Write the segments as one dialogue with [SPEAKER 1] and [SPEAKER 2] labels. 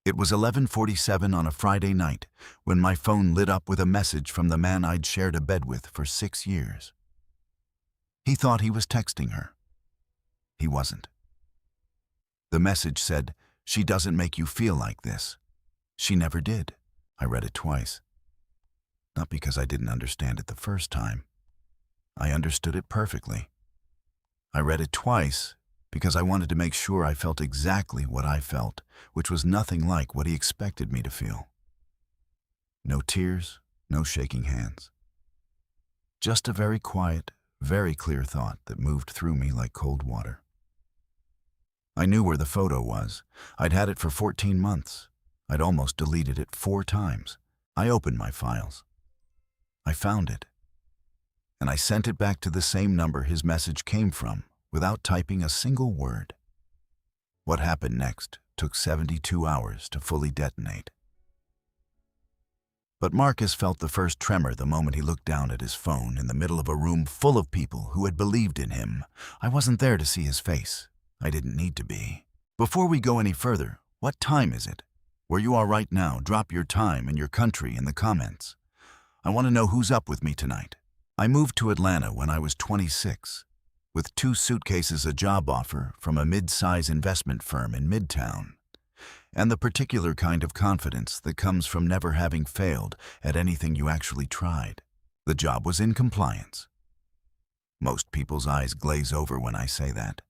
[SPEAKER 1] It was 11:47 on a Friday night when my phone lit up with a message from the man I'd shared a bed with for 6 years. He thought he was texting her. He wasn't. The message said, "She doesn't make you feel like this." She never did. I read it twice. Not because I didn't understand it the first time. I understood it perfectly. I read it twice because I wanted to make sure I felt exactly what I felt, which was nothing like what he expected me to feel. No tears, no shaking hands. Just a very quiet, very clear thought that moved through me like cold water. I knew where the photo was. I'd had it for 14 months. I'd almost deleted it 4 times. I opened my files. I found it. And I sent it back to the same number his message came from, without typing a single word. What happened next took 72 hours to fully detonate. But Marcus felt the first tremor the moment he looked down at his phone in the middle of a room full of people who had believed in him. I wasn't there to see his face. I didn't need to be. Before we go any further, what time is it? Where you are right now, drop your time and your country in the comments. I want to know who's up with me tonight. I moved to Atlanta when I was 26, with 2 suitcases, a job offer from a mid-size investment firm in Midtown, and the particular kind of confidence that comes from never having failed at anything you actually tried. The job was in compliance. Most people's eyes glaze over when I say that.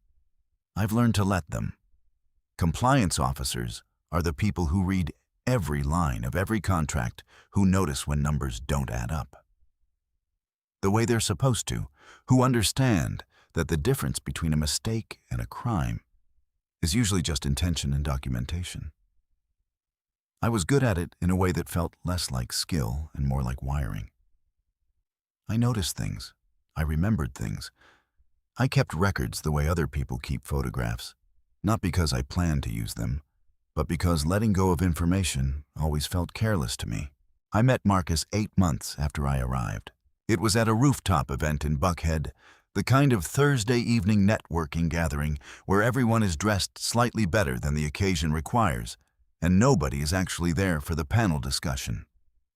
[SPEAKER 1] I've learned to let them. Compliance officers are the people who read every line of every contract, who notice when numbers don't add up the way they're supposed to, who understand that the difference between a mistake and a crime is usually just intention and documentation. I was good at it in a way that felt less like skill and more like wiring. I noticed things. I remembered things. I kept records the way other people keep photographs, not because I planned to use them, but because letting go of information always felt careless to me. I met Marcus 8 months after I arrived. It was at a rooftop event in Buckhead, the kind of Thursday evening networking gathering where everyone is dressed slightly better than the occasion requires, and nobody is actually there for the panel discussion.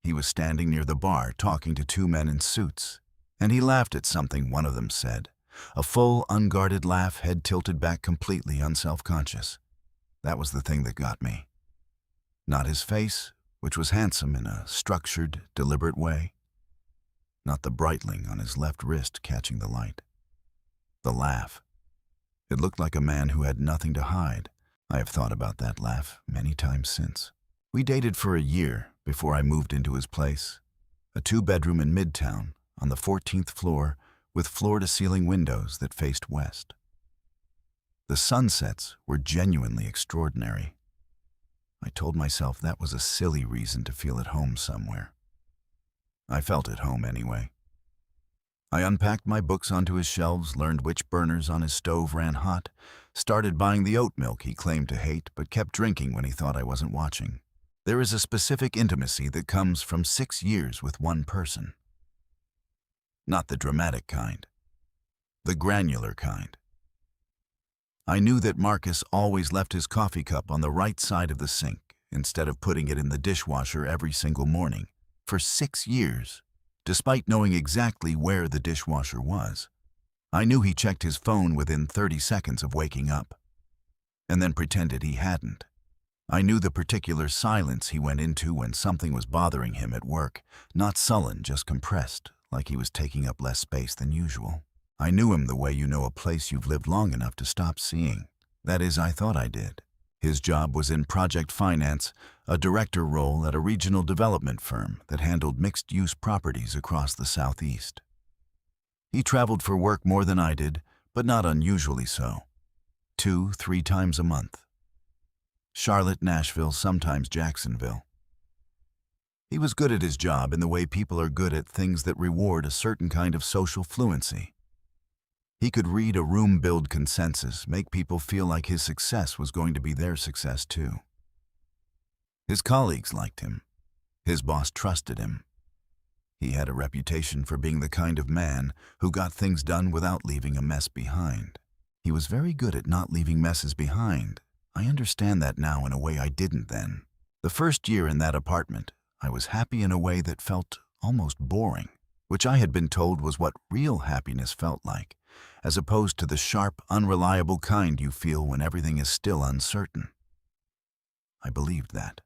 [SPEAKER 1] He was standing near the bar talking to 2 men in suits, and he laughed at something one of them said. A full, unguarded laugh, head tilted back, completely unself-conscious. That was the thing that got me. Not his face, which was handsome in a structured, deliberate way. Not the Breitling on his left wrist catching the light. The laugh. It looked like a man who had nothing to hide. I have thought about that laugh many times since. We dated for a year before I moved into his place. A 2-bedroom in Midtown, on the 14th floor, with floor-to-ceiling windows that faced west. The sunsets were genuinely extraordinary. I told myself that was a silly reason to feel at home somewhere. I felt at home anyway. I unpacked my books onto his shelves, learned which burners on his stove ran hot, started buying the oat milk he claimed to hate but kept drinking when he thought I wasn't watching. There is a specific intimacy that comes from 6 years with one person. Not the dramatic kind. The granular kind. I knew that Marcus always left his coffee cup on the right side of the sink instead of putting it in the dishwasher every single morning. For 6 years, despite knowing exactly where the dishwasher was. I knew he checked his phone within 30 seconds of waking up, and then pretended he hadn't. I knew the particular silence he went into when something was bothering him at work, not sullen, just compressed, like he was taking up less space than usual. I knew him the way you know a place you've lived long enough to stop seeing. That is, I thought I did. His job was in project finance, a director role at a regional development firm that handled mixed-use properties across the Southeast. He traveled for work more than I did, but not unusually so. 2-3 times a month. Charlotte, Nashville, sometimes Jacksonville. He was good at his job in the way people are good at things that reward a certain kind of social fluency. He could read a room-build consensus, make people feel like his success was going to be their success too. His colleagues liked him. His boss trusted him. He had a reputation for being the kind of man who got things done without leaving a mess behind. He was very good at not leaving messes behind. I understand that now in a way I didn't then. The first year in that apartment, I was happy in a way that felt almost boring, which I had been told was what real happiness felt like, as opposed to the sharp, unreliable kind you feel when everything is still uncertain. I believed that.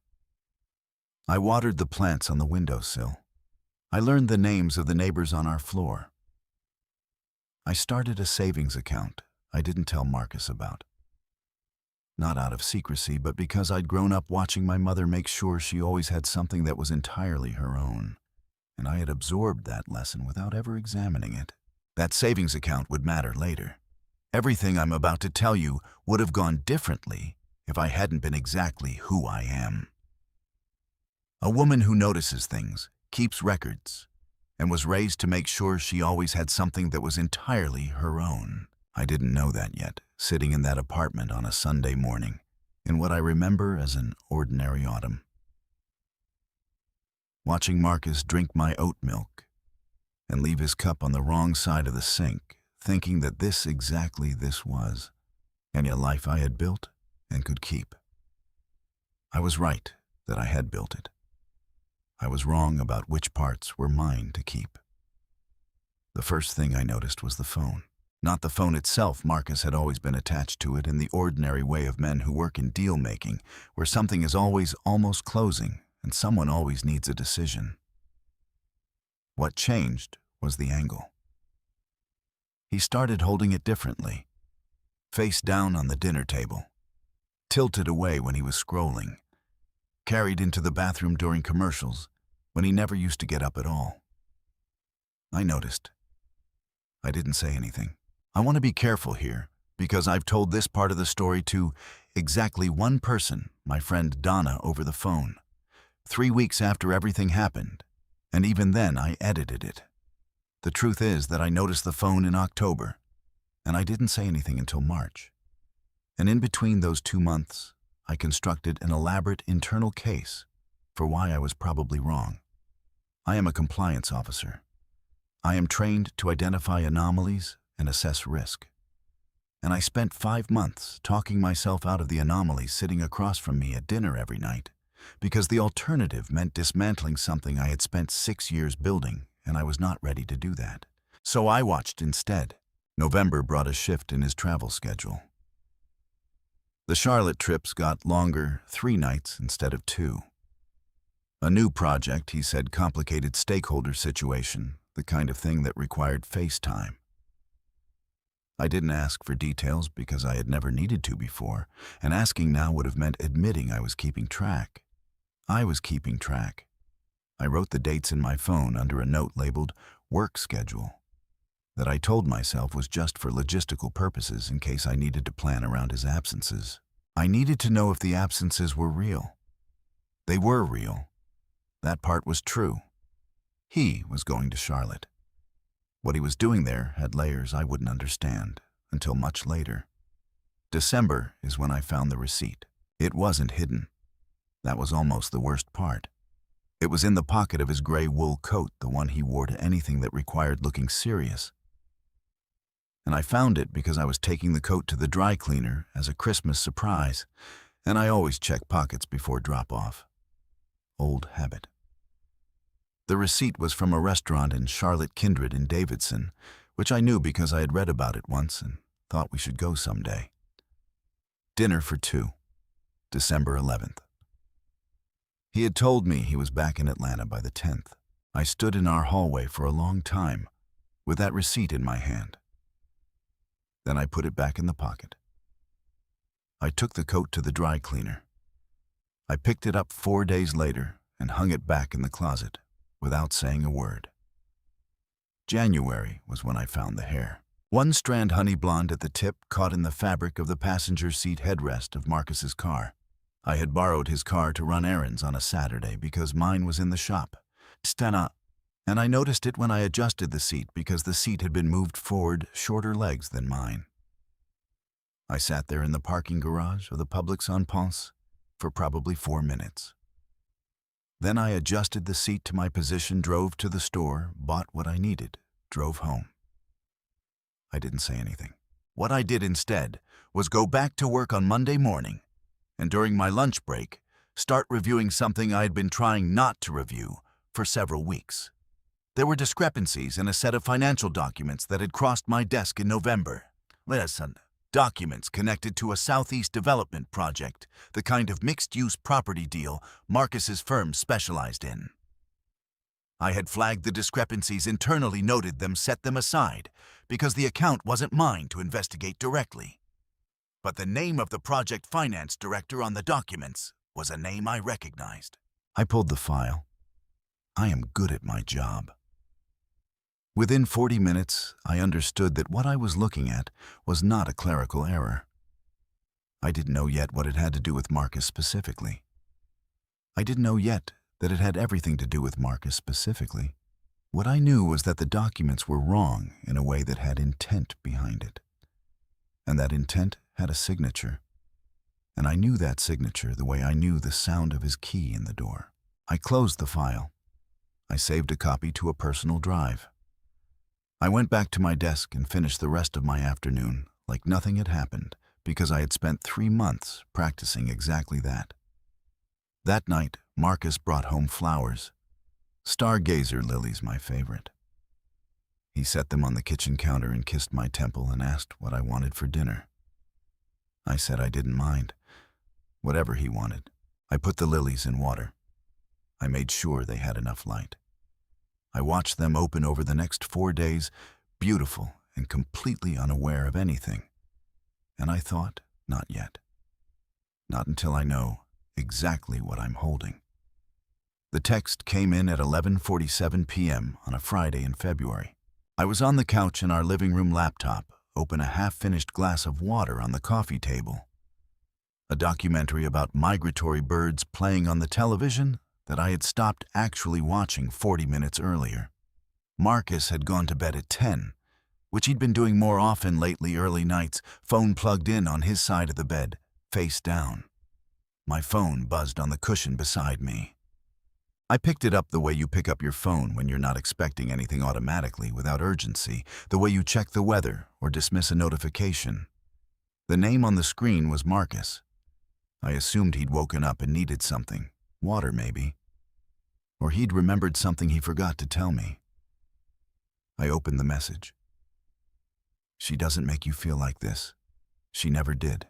[SPEAKER 1] I watered the plants on the windowsill. I learned the names of the neighbors on our floor. I started a savings account I didn't tell Marcus about. Not out of secrecy, but because I'd grown up watching my mother make sure she always had something that was entirely her own, and I had absorbed that lesson without ever examining it. That savings account would matter later. Everything I'm about to tell you would have gone differently if I hadn't been exactly who I am. A woman who notices things, keeps records, and was raised to make sure she always had something that was entirely her own. I didn't know that yet, sitting in that apartment on a Sunday morning, in what I remember as an ordinary autumn. Watching Marcus drink my oat milk and leave his cup on the wrong side of the sink, thinking that this was a life I had built and could keep. I was right that I had built it. I was wrong about which parts were mine to keep. The first thing I noticed was the phone. Not the phone itself. Marcus had always been attached to it in the ordinary way of men who work in deal-making, where something is always almost closing and someone always needs a decision. What changed was the angle. He started holding it differently, face down on the dinner table, tilted away when he was scrolling, carried into the bathroom during commercials when he never used to get up at all. I noticed. I didn't say anything. I want to be careful here because I've told this part of the story to exactly one person, my friend Donna, over the phone, 3 weeks after everything happened, and even then I edited it. The truth is that I noticed the phone in October, and I didn't say anything until March. And in between those 2 months, I constructed an elaborate internal case for why I was probably wrong. I am a compliance officer. I am trained to identify anomalies and assess risk. And I spent 5 months talking myself out of the anomalies sitting across from me at dinner every night, because the alternative meant dismantling something I had spent 6 years building, and I was not ready to do that. So I watched instead. November brought a shift in his travel schedule. The Charlotte trips got longer, 3 nights instead of 2. A new project, he said, complicated stakeholder situation, the kind of thing that required FaceTime. I didn't ask for details because I had never needed to before, and asking now would have meant admitting I was keeping track. I was keeping track. I wrote the dates in my phone under a note labeled work schedule that I told myself was just for logistical purposes in case I needed to plan around his absences. I needed to know if the absences were real. They were real. That part was true. He was going to Charlotte. What he was doing there had layers I wouldn't understand until much later. December is when I found the receipt. It wasn't hidden. That was almost the worst part. It was in the pocket of his gray wool coat, the one he wore to anything that required looking serious. And I found it because I was taking the coat to the dry cleaner as a Christmas surprise, and I always check pockets before drop-off. Old habit. The receipt was from a restaurant in Charlotte Kindred in Davidson, which I knew because I had read about it once and thought we should go someday. Dinner for 2, December 11th. He had told me he was back in Atlanta by the 10th. I stood in our hallway for a long time with that receipt in my hand. Then I put it back in the pocket. I took the coat to the dry cleaner. I picked it up 4 days later and hung it back in the closet without saying a word. January was when I found the hair. 1 strand honey blonde at the tip caught in the fabric of the passenger seat headrest of Marcus's car. I had borrowed his car to run errands on a Saturday because mine was in the shop. And I noticed it when I adjusted the seat because the seat had been moved forward shorter legs than mine. I sat there in the parking garage of the Publix en Ponce for probably 4 minutes. Then I adjusted the seat to my position, drove to the store, bought what I needed, drove home. I didn't say anything. What I did instead was go back to work on Monday morning, and during my lunch break, start reviewing something I had been trying not to review for several weeks. There were discrepancies in a set of financial documents that had crossed my desk in November. Listen, documents connected to a Southeast development project, the kind of mixed-use property deal Marcus's firm specialized in. I had flagged the discrepancies internally, noted them, set them aside, because the account wasn't mine to investigate directly. But the name of the project finance director on the documents was a name I recognized. I pulled the file. I am good at my job. Within 40 minutes, I understood that what I was looking at was not a clerical error. I didn't know yet what it had to do with Marcus specifically. I didn't know yet that it had everything to do with Marcus specifically. What I knew was that the documents were wrong in a way that had intent behind it. And that intent had a signature. And I knew that signature the way I knew the sound of his key in the door. I closed the file. I saved a copy to a personal drive. I went back to my desk and finished the rest of my afternoon like nothing had happened, because I had spent 3 months practicing exactly that. That night, Marcus brought home flowers. Stargazer lilies, my favorite. He set them on the kitchen counter and kissed my temple and asked what I wanted for dinner. I said I didn't mind. Whatever he wanted. I put the lilies in water. I made sure they had enough light. I watched them open over the next 4 days, beautiful and completely unaware of anything. And I thought, not yet. Not until I know exactly what I'm holding. The text came in at 11:47 p.m. on a Friday in February. I was on the couch in our living room laptop, open a half-finished glass of water on the coffee table. A documentary about migratory birds playing on the television that I had stopped actually watching 40 minutes earlier. Marcus had gone to bed at 10, which he'd been doing more often lately, early nights, phone plugged in on his side of the bed, face down. My phone buzzed on the cushion beside me. I picked it up the way you pick up your phone when you're not expecting anything automatically, without urgency, the way you check the weather or dismiss a notification. The name on the screen was Marcus. I assumed he'd woken up and needed something. Water, maybe. Or he'd remembered something he forgot to tell me. I opened the message. She doesn't make you feel like this. She never did.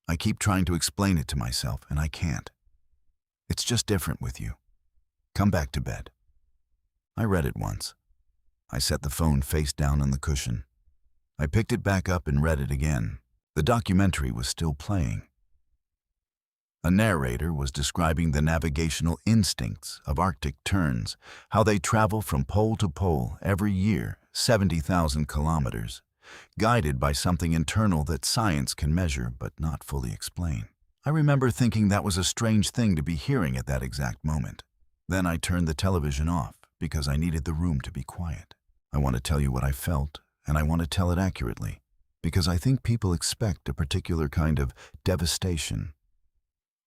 [SPEAKER 1] I keep trying to explain it to myself, and I can't. It's just different with you. Come back to bed. I read it once. I set the phone face down on the cushion. I picked it back up and read it again. The documentary was still playing. A narrator was describing the navigational instincts of Arctic terns, how they travel from pole to pole every year, 70,000 kilometers, guided by something internal that science can measure but not fully explain. I remember thinking that was a strange thing to be hearing at that exact moment. Then I turned the television off because I needed the room to be quiet. I want to tell you what I felt, and I want to tell it accurately, because I think people expect a particular kind of devastation.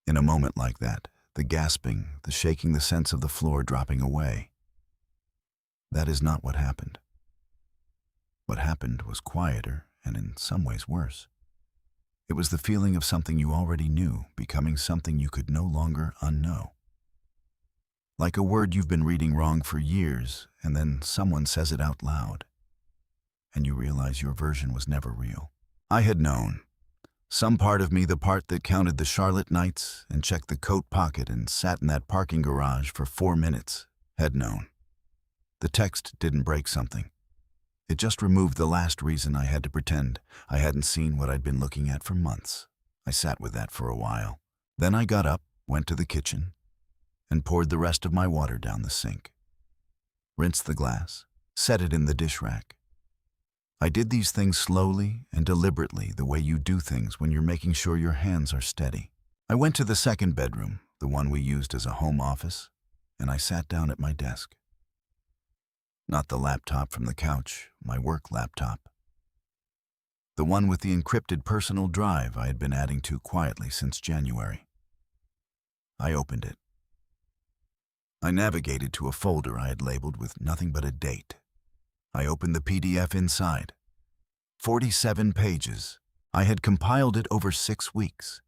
[SPEAKER 1] In a moment like that, the gasping, the shaking, the sense of the floor dropping away. That is not what happened. What happened was quieter and in some ways worse. It was the feeling of something you already knew becoming something you could no longer unknow. Like a word you've been reading wrong for years, and then someone says it out loud, and you realize your version was never real. I had known. Some part of me, the part that counted the Charlotte nights and checked the coat pocket and sat in that parking garage for 4 minutes, had known. The text didn't break something. It just removed the last reason I had to pretend I hadn't seen what I'd been looking at for months. I sat with that for a while. Then I got up, went to the kitchen, and poured the rest of my water down the sink. Rinsed the glass, set it in the dish rack. I did these things slowly and deliberately, the way you do things when you're making sure your hands are steady. I went to the second bedroom, the one we used as a home office, and I sat down at my desk. Not the laptop from the couch, my work laptop. The one with the encrypted personal drive I had been adding to quietly since January. I opened it. I navigated to a folder I had labeled with nothing but a date. I opened the PDF inside. 47 pages. I had compiled it over 6 weeks.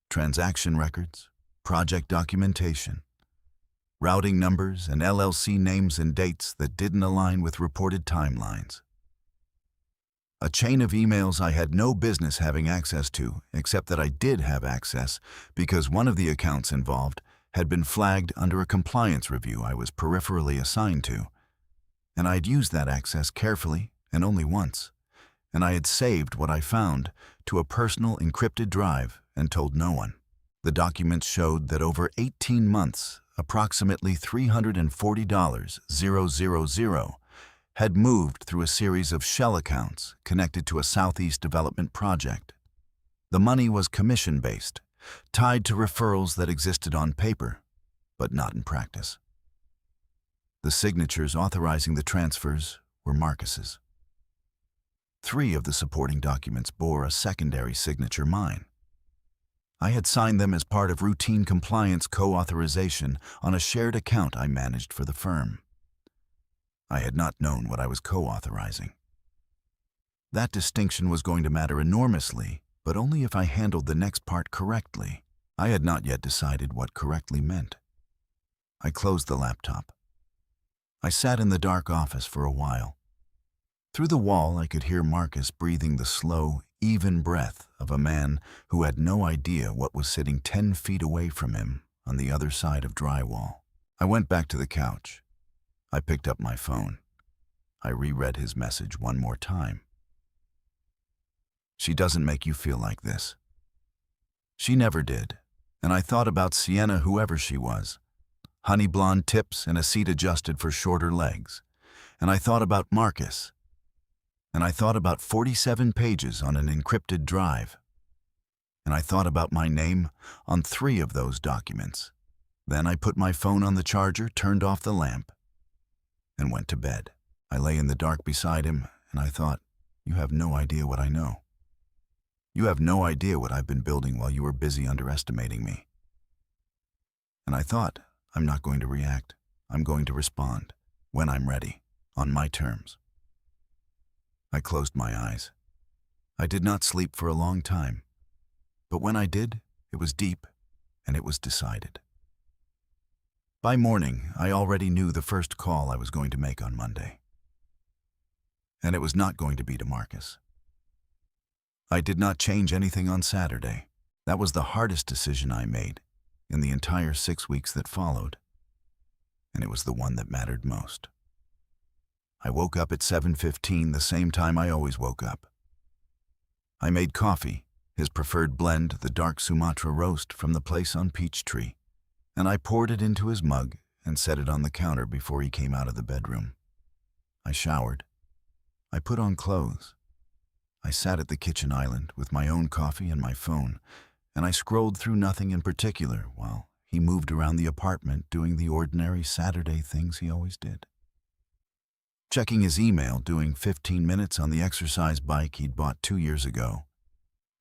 [SPEAKER 1] Transaction records, project documentation, routing numbers, and LLC names and dates that didn't align with reported timelines. A chain of emails I had no business having access to, except that I did have access because one of the accounts involved had been flagged under a compliance review I was peripherally assigned to, and I'd used that access carefully and only once, and I had saved what I found to a personal encrypted drive and told no one. The documents showed that over 18 months, approximately $340,000 had moved through a series of shell accounts connected to a Southeast development project. The money was commission-based, tied to referrals that existed on paper, but not in practice. The signatures authorizing the transfers were Marcus's. 3 of the supporting documents bore a secondary signature, mine. I had signed them as part of routine compliance co-authorization on a shared account I managed for the firm. I had not known what I was co-authorizing. That distinction was going to matter enormously, but only if I handled the next part correctly. I had not yet decided what correctly meant. I closed the laptop. I sat in the dark office for a while. Through the wall, I could hear Marcus breathing the slow, even breath of a man who had no idea what was sitting 10 feet away from him on the other side of drywall. I went back to the couch. I picked up my phone. I reread his message one more time. She doesn't make you feel like this. She never did, and I thought about Sienna, whoever she was. Honey blonde tips and a seat adjusted for shorter legs. And I thought about Marcus. And I thought about 47 pages on an encrypted drive. And I thought about my name on 3 of those documents. Then I put my phone on the charger, turned off the lamp, and went to bed. I lay in the dark beside him, and I thought, you have no idea what I know. You have no idea what I've been building while you were busy underestimating me. And I thought, I'm not going to react. I'm going to respond when I'm ready, on my terms. I closed my eyes. I did not sleep for a long time, but when I did, it was deep, and it was decided. By morning, I already knew the first call I was going to make on Monday. And it was not going to be to Marcus. I did not change anything on Saturday. That was the hardest decision I made in the entire 6 weeks that followed, and it was the one that mattered most. I woke up at 7:15, the same time I always woke up. I made coffee, his preferred blend, the dark Sumatra roast from the place on Peachtree, and I poured it into his mug and set it on the counter before he came out of the bedroom. I showered. I put on clothes. I sat at the kitchen island with my own coffee and my phone, and I scrolled through nothing in particular while he moved around the apartment doing the ordinary Saturday things he always did. Checking his email, doing 15 minutes on the exercise bike he'd bought 2 years ago,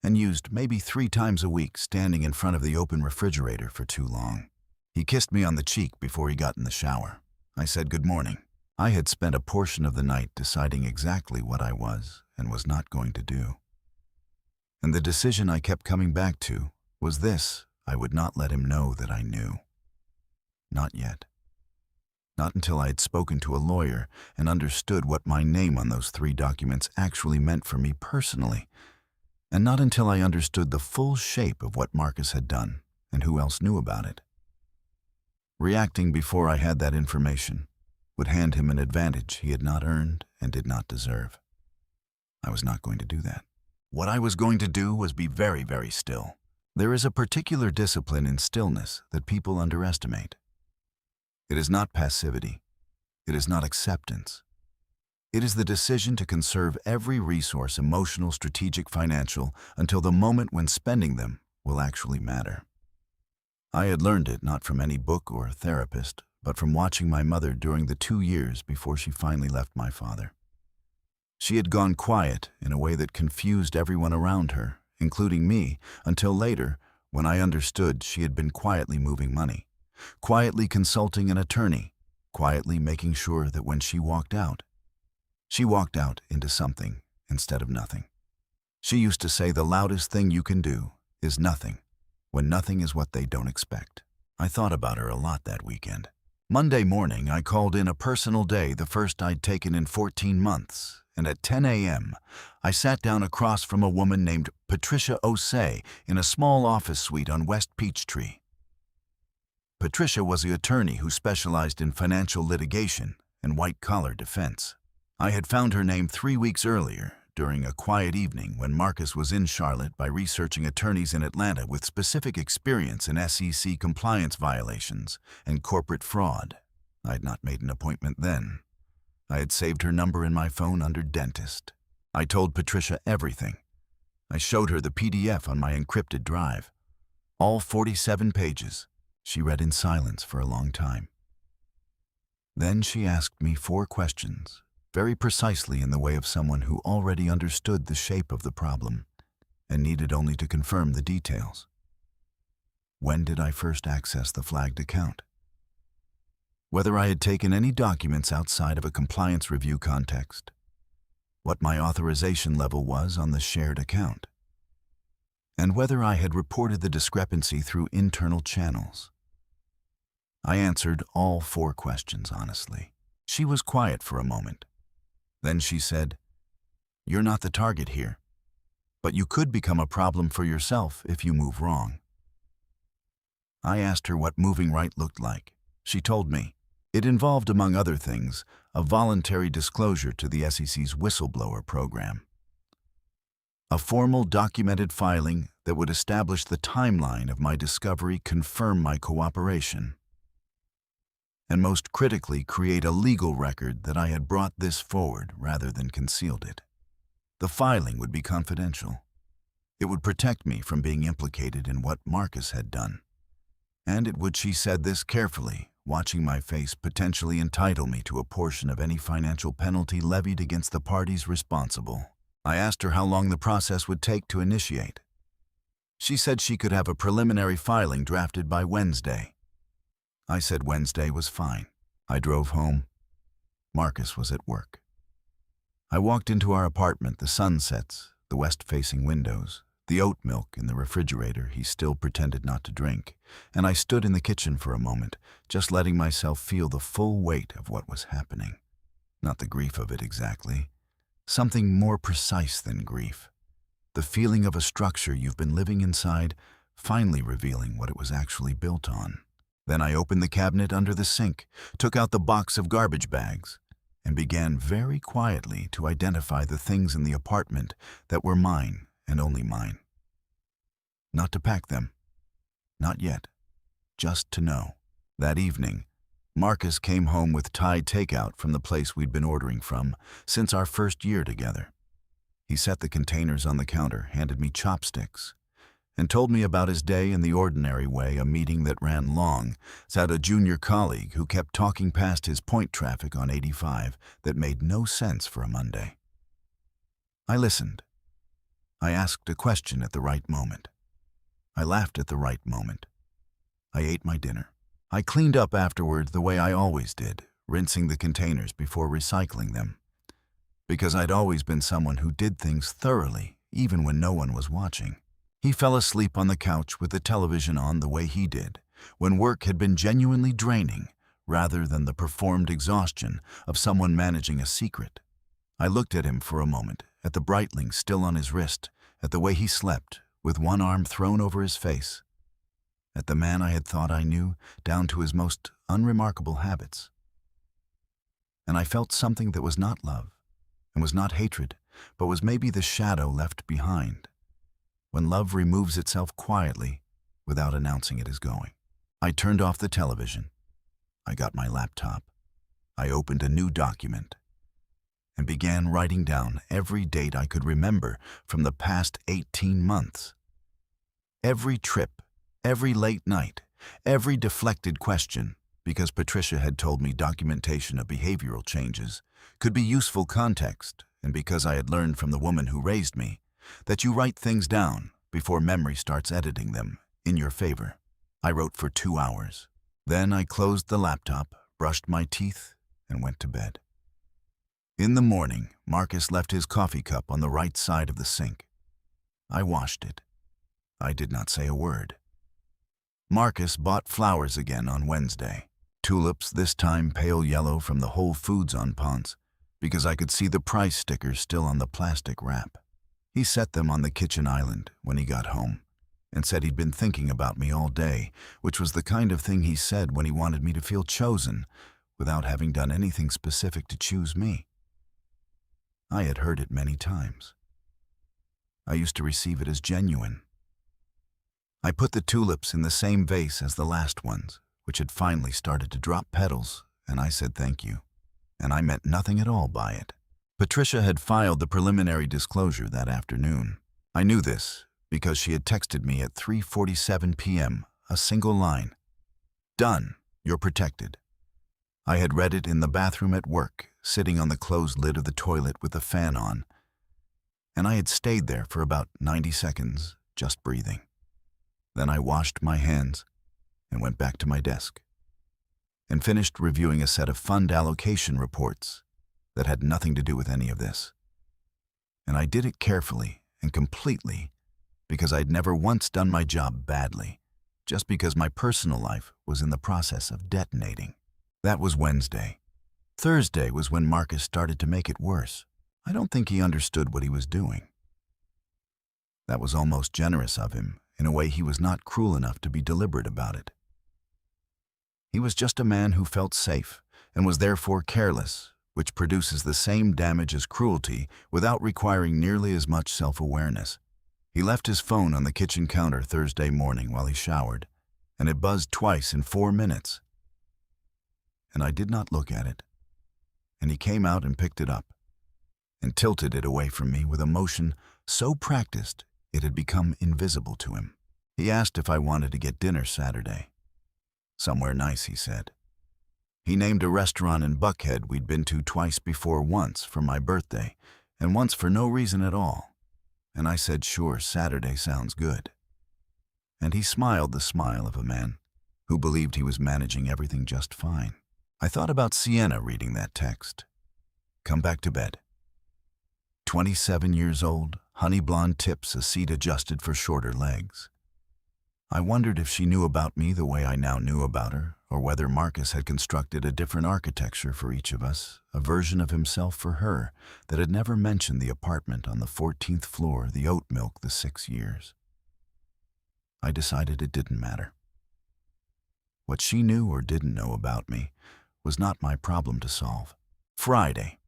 [SPEAKER 1] and used maybe 3 times a week standing in front of the open refrigerator for too long. He kissed me on the cheek before he got in the shower. I said good morning. I had spent a portion of the night deciding exactly what I was and was not going to do. And the decision I kept coming back to was this: I would not let him know that I knew. Not yet. Not until I had spoken to a lawyer and understood what my name on those 3 documents actually meant for me personally, and not until I understood the full shape of what Marcus had done and who else knew about it. Reacting before I had that information would hand him an advantage he had not earned and did not deserve. I was not going to do that. What I was going to do was be very, very still. There is a particular discipline in stillness that people underestimate. It is not passivity. It is not acceptance. It is the decision to conserve every resource, emotional, strategic, financial, until the moment when spending them will actually matter. I had learned it not from any book or therapist, but from watching my mother during the 2 years before she finally left my father. She had gone quiet in a way that confused everyone around her, including me, until later, when I understood she had been quietly moving money, quietly consulting an attorney, quietly making sure that when she walked out into something instead of nothing. She used to say the loudest thing you can do is nothing. when nothing is what they don't expect. I thought about her a lot that weekend. Monday morning, I called in a personal day, the first I'd taken in 14 months, and at 10 a.m., I sat down across from a woman named Patricia Osei in a small office suite on West Peachtree. Patricia was the attorney who specialized in financial litigation and white-collar defense. I had found her name 3 weeks earlier, during a quiet evening when Marcus was in Charlotte by researching attorneys in Atlanta with specific experience in SEC compliance violations and corporate fraud. I had not made an appointment then. I had saved her number in my phone under dentist. I told Patricia everything. I showed her the PDF on my encrypted drive. All 47 pages. She read in silence for a long time. Then she asked me 4 questions, very precisely in the way of someone who already understood the shape of the problem and needed only to confirm the details. When did I first access the flagged account? Whether I had taken any documents outside of a compliance review context. What my authorization level was on the shared account. And whether I had reported the discrepancy through internal channels. I answered all 4 questions honestly. She was quiet for a moment. Then she said, "You're not the target here, but you could become a problem for yourself if you move wrong." I asked her what moving right looked like. She told me. It involved, among other things, a voluntary disclosure to the SEC's whistleblower program. A formal documented filing that would establish the timeline of my discovery, confirm my cooperation, and most critically create a legal record that I had brought this forward rather than concealed it. The filing would be confidential. It would protect me from being implicated in what Marcus had done. And it would, she said this carefully, watching my face, potentially entitle me to a portion of any financial penalty levied against the parties responsible. I asked her how long the process would take to initiate. She said she could have a preliminary filing drafted by Wednesday. I said Wednesday was fine. I drove home. Marcus was at work. I walked into our apartment, the sunsets, the west-facing windows, the oat milk in the refrigerator he still pretended not to drink, and I stood in the kitchen for a moment, just letting myself feel the full weight of what was happening. Not the grief of it exactly. Something more precise than grief. The feeling of a structure you've been living inside, finally revealing what it was actually built on. Then I opened the cabinet under the sink, took out the box of garbage bags, and began very quietly to identify the things in the apartment that were mine and only mine. Not to pack them. Not yet. Just to know. That evening, Marcus came home with Thai takeout from the place we'd been ordering from since our first year together. He set the containers on the counter, handed me chopsticks, and told me about his day in the ordinary way, a meeting that ran long, about a junior colleague who kept talking past his point traffic on 85 that made no sense for a Monday. I listened. I asked a question at the right moment. I laughed at the right moment. I ate my dinner. I cleaned up afterward the way I always did, rinsing the containers before recycling them. Because I'd always been someone who did things thoroughly, even when no one was watching. He fell asleep on the couch with the television on the way he did, when work had been genuinely draining, rather than the performed exhaustion of someone managing a secret. I looked at him for a moment, at the Breitling still on his wrist, at the way he slept, with one arm thrown over his face, at the man I had thought I knew, down to his most unremarkable habits. And I felt something that was not love, and was not hatred, but was maybe the shadow left behind, when love removes itself quietly without announcing it is going. I turned off the television. I got my laptop. I opened a new document and began writing down every date I could remember from the past 18 months. Every trip, every late night, every deflected question, because Patricia had told me documentation of behavioral changes could be useful context, and because I had learned from the woman who raised me that you write things down before memory starts editing them in your favor. I wrote for 2 hours. Then I closed the laptop, brushed my teeth, and went to bed. In the morning, Marcus left his coffee cup on the right side of the sink. I washed it. I did not say a word. Marcus bought flowers again on Wednesday. Tulips, this time pale yellow from the Whole Foods on Ponce, because I could see the price stickers still on the plastic wrap. He set them on the kitchen island when he got home and said he'd been thinking about me all day, which was the kind of thing he said when he wanted me to feel chosen without having done anything specific to choose me. I had heard it many times. I used to receive it as genuine. I put the tulips in the same vase as the last ones, which had finally started to drop petals, and I said thank you, and I meant nothing at all by it. Patricia had filed the preliminary disclosure that afternoon. I knew this because she had texted me at 3:47 p.m., a single line. "Done. You're protected." I had read it in the bathroom at work, sitting on the closed lid of the toilet with the fan on, and I had stayed there for about 90 seconds, just breathing. Then I washed my hands and went back to my desk and finished reviewing a set of fund allocation reports that had nothing to do with any of this. And I did it carefully and completely because I'd never once done my job badly, just because my personal life was in the process of detonating. That was Wednesday. Thursday was when Marcus started to make it worse. I don't think he understood what he was doing. That was almost generous of him. In a way, he was not cruel enough to be deliberate about it. He was just a man who felt safe and was therefore careless, which produces the same damage as cruelty without requiring nearly as much self-awareness. He left his phone on the kitchen counter Thursday morning while he showered, and it buzzed twice in 4 minutes. And I did not look at it. And he came out and picked it up and tilted it away from me with a motion so practiced it had become invisible to him. He asked if I wanted to get dinner Saturday. Somewhere nice, he said. He named a restaurant in Buckhead we'd been to twice before, once for my birthday and once for no reason at all. And I said, sure, Saturday sounds good. And he smiled the smile of a man who believed he was managing everything just fine. I thought about Sienna reading that text. Come back to bed. 27 years old, honey blonde tips, a seat adjusted for shorter legs. I wondered if she knew about me the way I now knew about her, or whether Marcus had constructed a different architecture for each of us, a version of himself for her that had never mentioned the apartment on the 14th floor, the oat milk, the 6 years. I decided it didn't matter. What she knew or didn't know about me was not my problem to solve. Friday.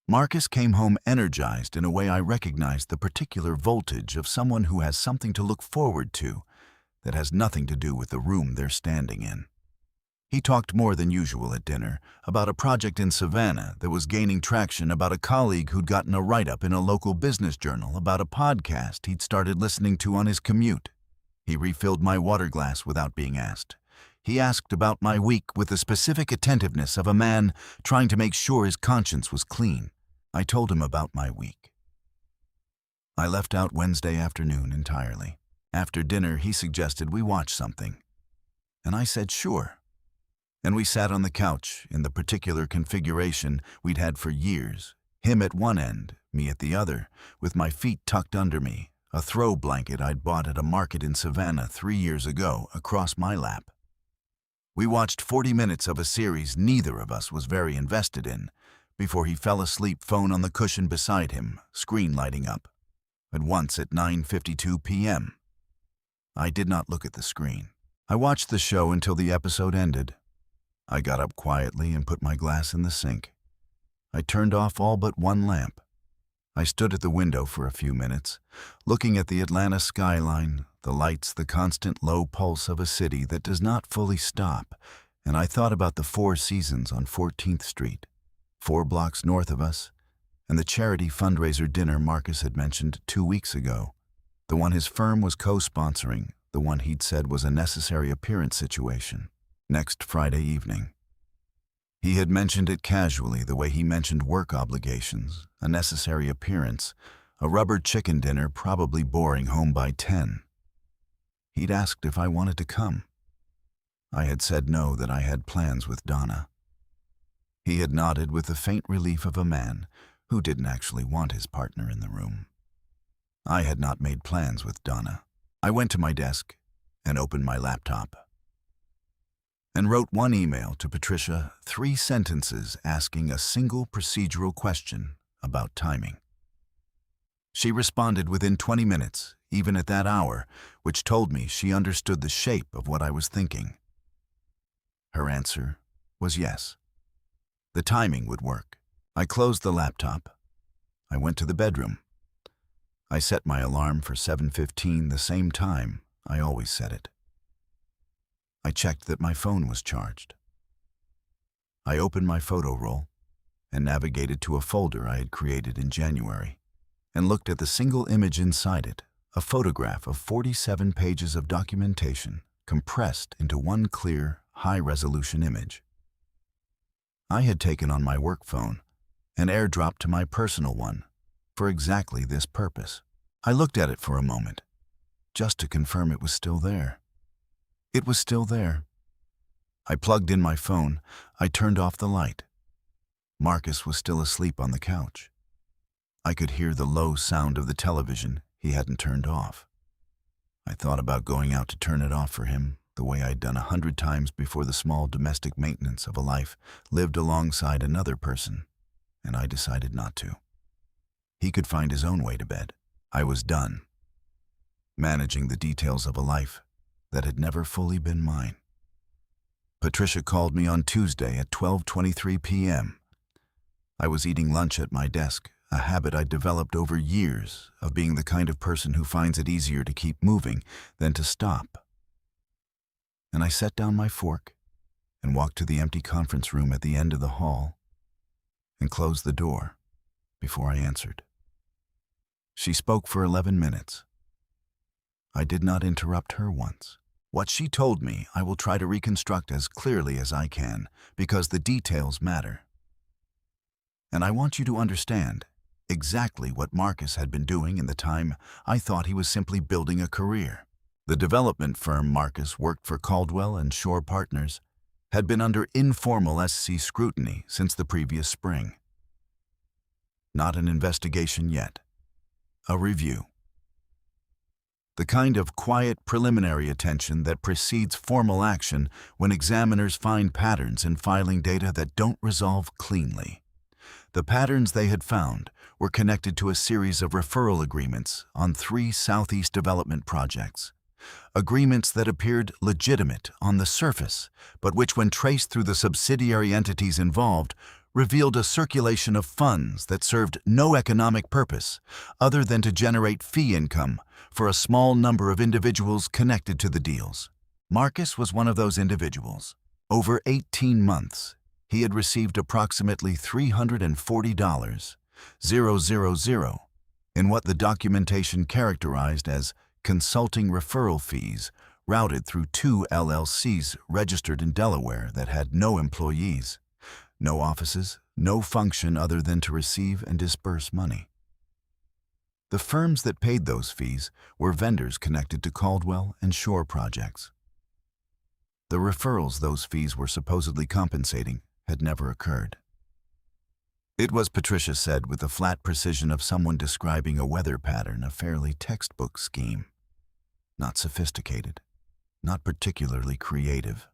[SPEAKER 1] Marcus came home energized in a way I recognized the particular voltage of someone who has something to look forward to that has nothing to do with the room they're standing in. He talked more than usual at dinner about a project in Savannah that was gaining traction, about a colleague who'd gotten a write-up in a local business journal, about a podcast he'd started listening to on his commute. He refilled my water glass without being asked. He asked about my week with the specific attentiveness of a man trying to make sure his conscience was clean. I told him about my week. I left out Wednesday afternoon entirely. After dinner, he suggested we watch something, and I said sure. And we sat on the couch in the particular configuration we'd had for years, him at one end, me at the other, with my feet tucked under me, a throw blanket I'd bought at a market in Savannah 3 years ago across my lap. We watched 40 minutes of a series neither of us was very invested in, before he fell asleep, phone on the cushion beside him, screen lighting up. At once at 9:52 p.m. I did not look at the screen. I watched the show until the episode ended. I got up quietly and put my glass in the sink. I turned off all but one lamp. I stood at the window for a few minutes, looking at the Atlanta skyline, the lights, the constant low pulse of a city that does not fully stop, and I thought about the Four Seasons on 14th Street. 4 blocks north of us, and the charity fundraiser dinner Marcus had mentioned 2 weeks ago, the one his firm was co-sponsoring, the one he'd said was a necessary appearance situation, next Friday evening. He had mentioned it casually, the way he mentioned work obligations, a necessary appearance, a rubber chicken dinner probably boring home by 10. He'd asked if I wanted to come. I had said no, that I had plans with Donna. He had nodded with the faint relief of a man who didn't actually want his partner in the room. I had not made plans with Donna. I went to my desk and opened my laptop and wrote one email to Patricia, 3 sentences asking a single procedural question about timing. She responded within 20 minutes, even at that hour, which told me she understood the shape of what I was thinking. Her answer was yes. The timing would work. I closed the laptop. I went to the bedroom. I set my alarm for 7:15, the same time I always set it. I checked that my phone was charged. I opened my photo roll and navigated to a folder I had created in January and looked at the single image inside it, a photograph of 47 pages of documentation compressed into one clear, high-resolution image. I had taken on my work phone and airdropped to my personal one for exactly this purpose. I looked at it for a moment, just to confirm it was still there. It was still there. I plugged in my phone. I turned off the light. Marcus was still asleep on the couch. I could hear the low sound of the television he hadn't turned off. I thought about going out to turn it off for him, the way I'd done 100 times before the small domestic maintenance of a life lived alongside another person, and I decided not to. He could find his own way to bed. I was done managing the details of a life that had never fully been mine. Patricia called me on Tuesday at 12:23 p.m. I was eating lunch at my desk, a habit I'd developed over years of being the kind of person who finds it easier to keep moving than to stop. And I set down my fork and walked to the empty conference room at the end of the hall and closed the door before I answered. She spoke for 11 minutes. I did not interrupt her once. What she told me, I will try to reconstruct as clearly as I can, because the details matter. And I want you to understand exactly what Marcus had been doing in the time I thought he was simply building a career. The development firm Marcus worked for, Caldwell and Shore Partners, had been under informal SC scrutiny since the previous spring. Not an investigation yet. A review. The kind of quiet preliminary attention that precedes formal action when examiners find patterns in filing data that don't resolve cleanly. The patterns they had found were connected to a series of referral agreements on 3 Southeast development projects. Agreements that appeared legitimate on the surface, but which, when traced through the subsidiary entities involved, revealed a circulation of funds that served no economic purpose other than to generate fee income for a small number of individuals connected to the deals. Marcus was one of those individuals. Over 18 months, he had received approximately $340,000 in what the documentation characterized as consulting referral fees routed through 2 LLCs registered in Delaware that had no employees, no offices, no function other than to receive and disperse money. The firms that paid those fees were vendors connected to Caldwell and Shore projects. The referrals those fees were supposedly compensating had never occurred. It was, Patricia said with the flat precision of someone describing a weather pattern, a fairly textbook scheme. Not sophisticated, not particularly creative.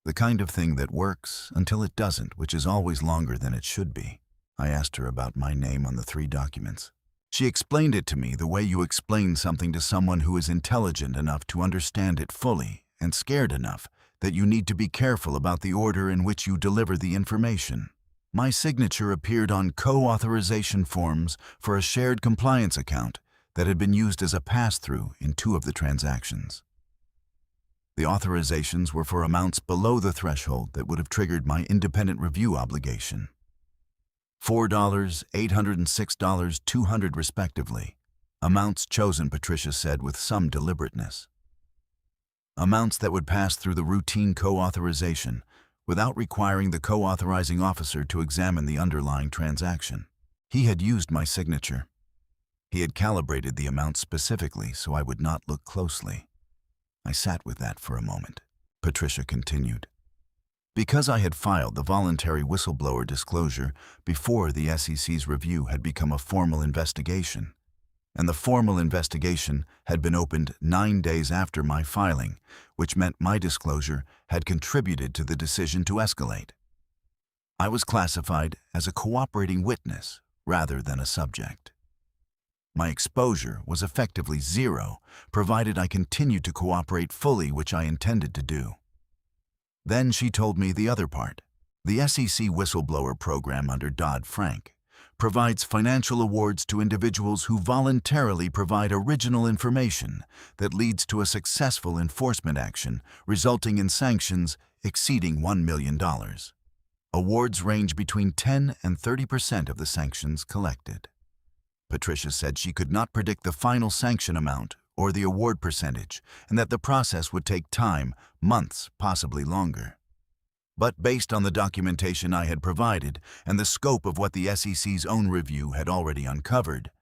[SPEAKER 1] The kind of thing that works until it doesn't, which is always longer than it should be. I asked her about my name on the 3 documents. She explained it to me the way you explain something to someone who is intelligent enough to understand it fully and scared enough that you need to be careful about the order in which you deliver the information. My signature appeared on co-authorization forms for a shared compliance account that had been used as a pass-through in 2 of the transactions. The authorizations were for amounts below the threshold that would have triggered my independent review obligation. $4, $806, $200 respectively. Amounts chosen, Patricia said with some deliberateness. Amounts that would pass through the routine co-authorization without requiring the co-authorizing officer to examine the underlying transaction. He had used my signature. He had calibrated the amount specifically so I would not look closely. I sat with that for a moment. Patricia continued. Because I had filed the voluntary whistleblower disclosure before the SEC's review had become a formal investigation, and the formal investigation had been opened 9 days after my filing, which meant my disclosure had contributed to the decision to escalate. I was classified as a cooperating witness rather than a subject. My exposure was effectively zero, provided I continued to cooperate fully, which I intended to do. Then she told me the other part. The SEC whistleblower program under Dodd-Frank provides financial awards to individuals who voluntarily provide original information that leads to a successful enforcement action resulting in sanctions exceeding $1 million. Awards range between 10 and 30% of the sanctions collected. Patricia said she could not predict the final sanction amount or the award percentage, and that the process would take time, months, possibly longer. But based on the documentation I had provided and the scope of what the SEC's own review had already uncovered,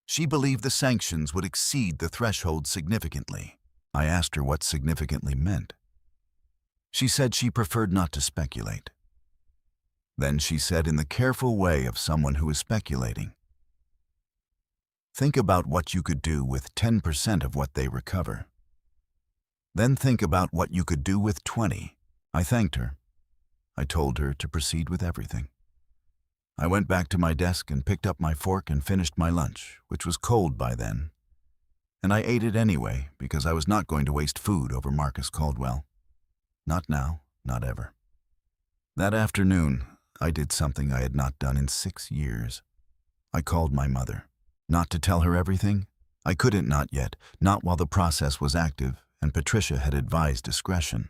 [SPEAKER 1] she believed the sanctions would exceed the threshold significantly. I asked her what significantly meant. She said she preferred not to speculate. Then she said in the careful way of someone who is speculating, "Think about what you could do with 10% of what they recover. Then think about what you could do with 20. I thanked her. I told her to proceed with everything. I went back to my desk and picked up my fork and finished my lunch, which was cold by then. And I ate it anyway because I was not going to waste food over Marcus Caldwell. Not now, not ever. That afternoon, I did something I had not done in 6 years. I called my mother. Not to tell her everything? I couldn't, not yet, not while the process was active, and Patricia had advised discretion.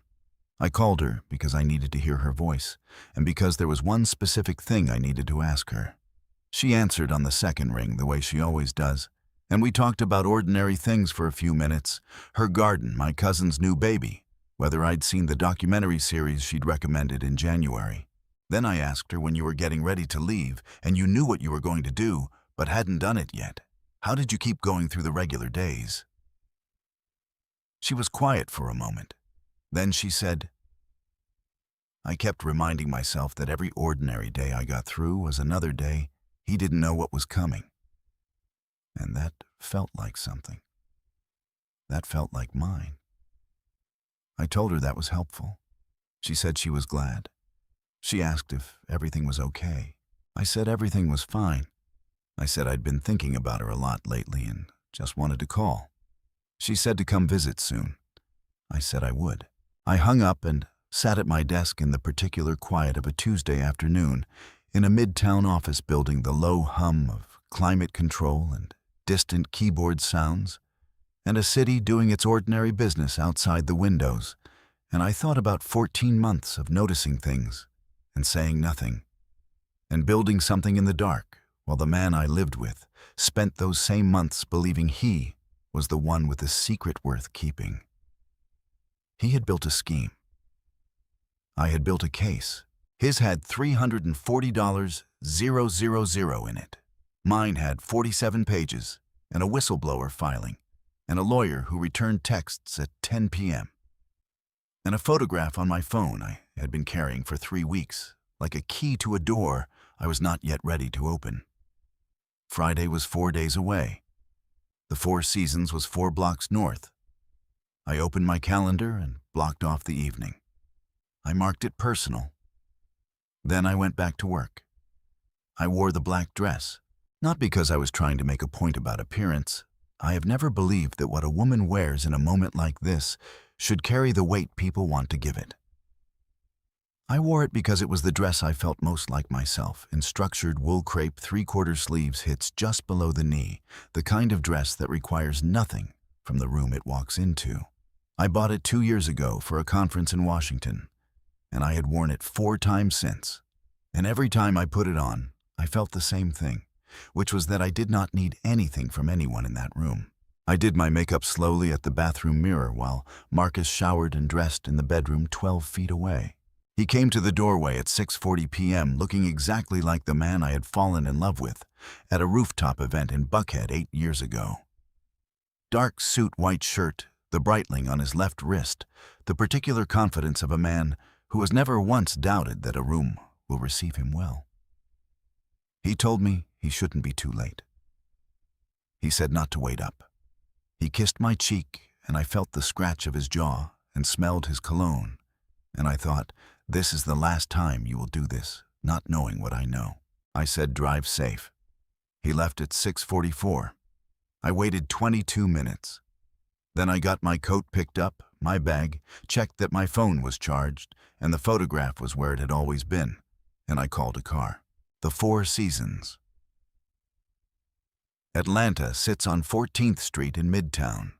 [SPEAKER 1] I called her because I needed to hear her voice, and because there was one specific thing I needed to ask her. She answered on the second ring the way she always does, and we talked about ordinary things for a few minutes, her garden, my cousin's new baby, whether I'd seen the documentary series she'd recommended in January. Then I asked her when you were getting ready to leave, and you knew what you were going to do, but hadn't done it yet. How did you keep going through the regular days? She was quiet for a moment. Then she said, "I kept reminding myself that every ordinary day I got through was another day he didn't know what was coming. And that felt like something. That felt like mine." I told her that was helpful. She said she was glad. She asked if everything was okay. I said everything was fine. I said I'd been thinking about her a lot lately and just wanted to call. She said to come visit soon. I said I would. I hung up and sat at my desk in the particular quiet of a Tuesday afternoon in a midtown office building, the low hum of climate control and distant keyboard sounds, and a city doing its ordinary business outside the windows, and I thought about 14 months of noticing things and saying nothing, and building something in the dark, while the man I lived with spent those same months believing he was the one with the secret worth keeping. He had built a scheme. I had built a case. His had $340,000 in it. Mine had 47 pages and a whistleblower filing and a lawyer who returned texts at 10 p.m. and a photograph on my phone I had been carrying for 3 weeks, like a key to a door I was not yet ready to open. Friday was 4 days away. The Four Seasons was 4 blocks north. I opened my calendar and blocked off the evening. I marked it personal. Then I went back to work. I wore the black dress, not because I was trying to make a point about appearance. I have never believed that what a woman wears in a moment like this should carry the weight people want to give it. I wore it because it was the dress I felt most like myself, in structured wool crepe 3/4 sleeves hits just below the knee, the kind of dress that requires nothing from the room it walks into. I bought it 2 years ago for a conference in Washington, and I had worn it 4 times since. And every time I put it on, I felt the same thing, which was that I did not need anything from anyone in that room. I did my makeup slowly at the bathroom mirror while Marcus showered and dressed in the bedroom 12 feet away. He came to the doorway at 6:40 p.m. looking exactly like the man I had fallen in love with at a rooftop event in Buckhead 8 years ago. Dark suit, white shirt, the Breitling on his left wrist, the particular confidence of a man who has never once doubted that a room will receive him well. He told me he shouldn't be too late. He said not to wait up. He kissed my cheek, and I felt the scratch of his jaw and smelled his cologne. And I thought, this is the last time you will do this, not knowing what I know. I said, drive safe. He left at 6:44. I waited 22 minutes. Then I got my coat picked up, my bag, checked that my phone was charged, and the photograph was where it had always been, and I called a car. The Four Seasons. Atlanta sits on 14th Street in Midtown,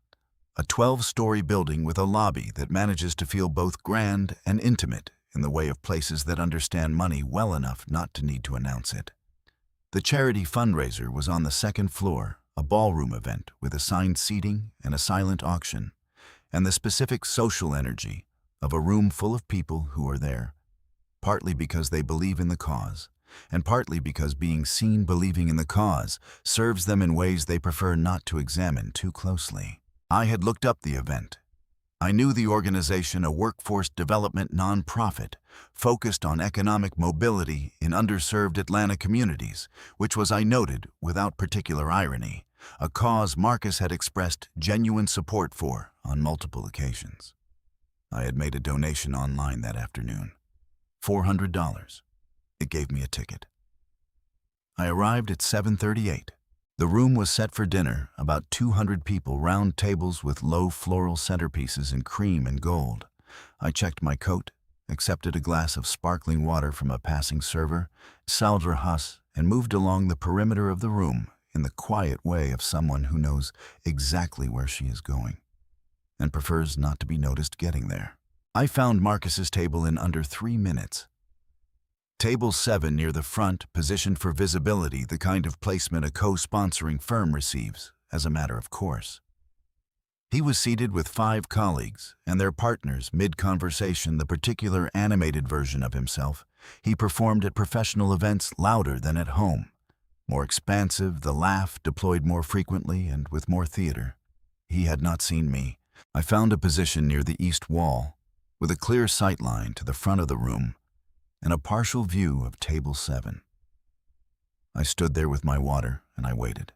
[SPEAKER 1] a 12-story building with a lobby that manages to feel both grand and intimate in the way of places that understand money well enough not to need to announce it. The charity fundraiser was on the second floor, a ballroom event with assigned seating and a silent auction, and the specific social energy of a room full of people who are there, partly because they believe in the cause, and partly because being seen believing in the cause serves them in ways they prefer not to examine too closely. I had looked up the event. I knew the organization, a workforce development nonprofit, focused on economic mobility in underserved Atlanta communities, which was, I noted, without particular irony, a cause Marcus had expressed genuine support for on multiple occasions. I had made a donation online that afternoon, $400. It gave me a ticket. I arrived at 7:38. The room was set for dinner, about 200 people, round tables with low floral centerpieces in cream and gold. I checked my coat, accepted a glass of sparkling water from a passing server, Saldra Huss, and moved along the perimeter of the room in the quiet way of someone who knows exactly where she is going and prefers not to be noticed getting there. I found Marcus's table in under 3 minutes. Table 7 near the front, positioned for visibility, the kind of placement a co-sponsoring firm receives, as a matter of course. He was seated with 5 colleagues and their partners mid-conversation, the particular animated version of himself he performed at professional events louder than at home, more expansive, the laugh deployed more frequently and with more theater. He had not seen me. I found a position near the east wall, with a clear sight line to the front of the room, and a partial view of table 7. I stood there with my water, and I waited.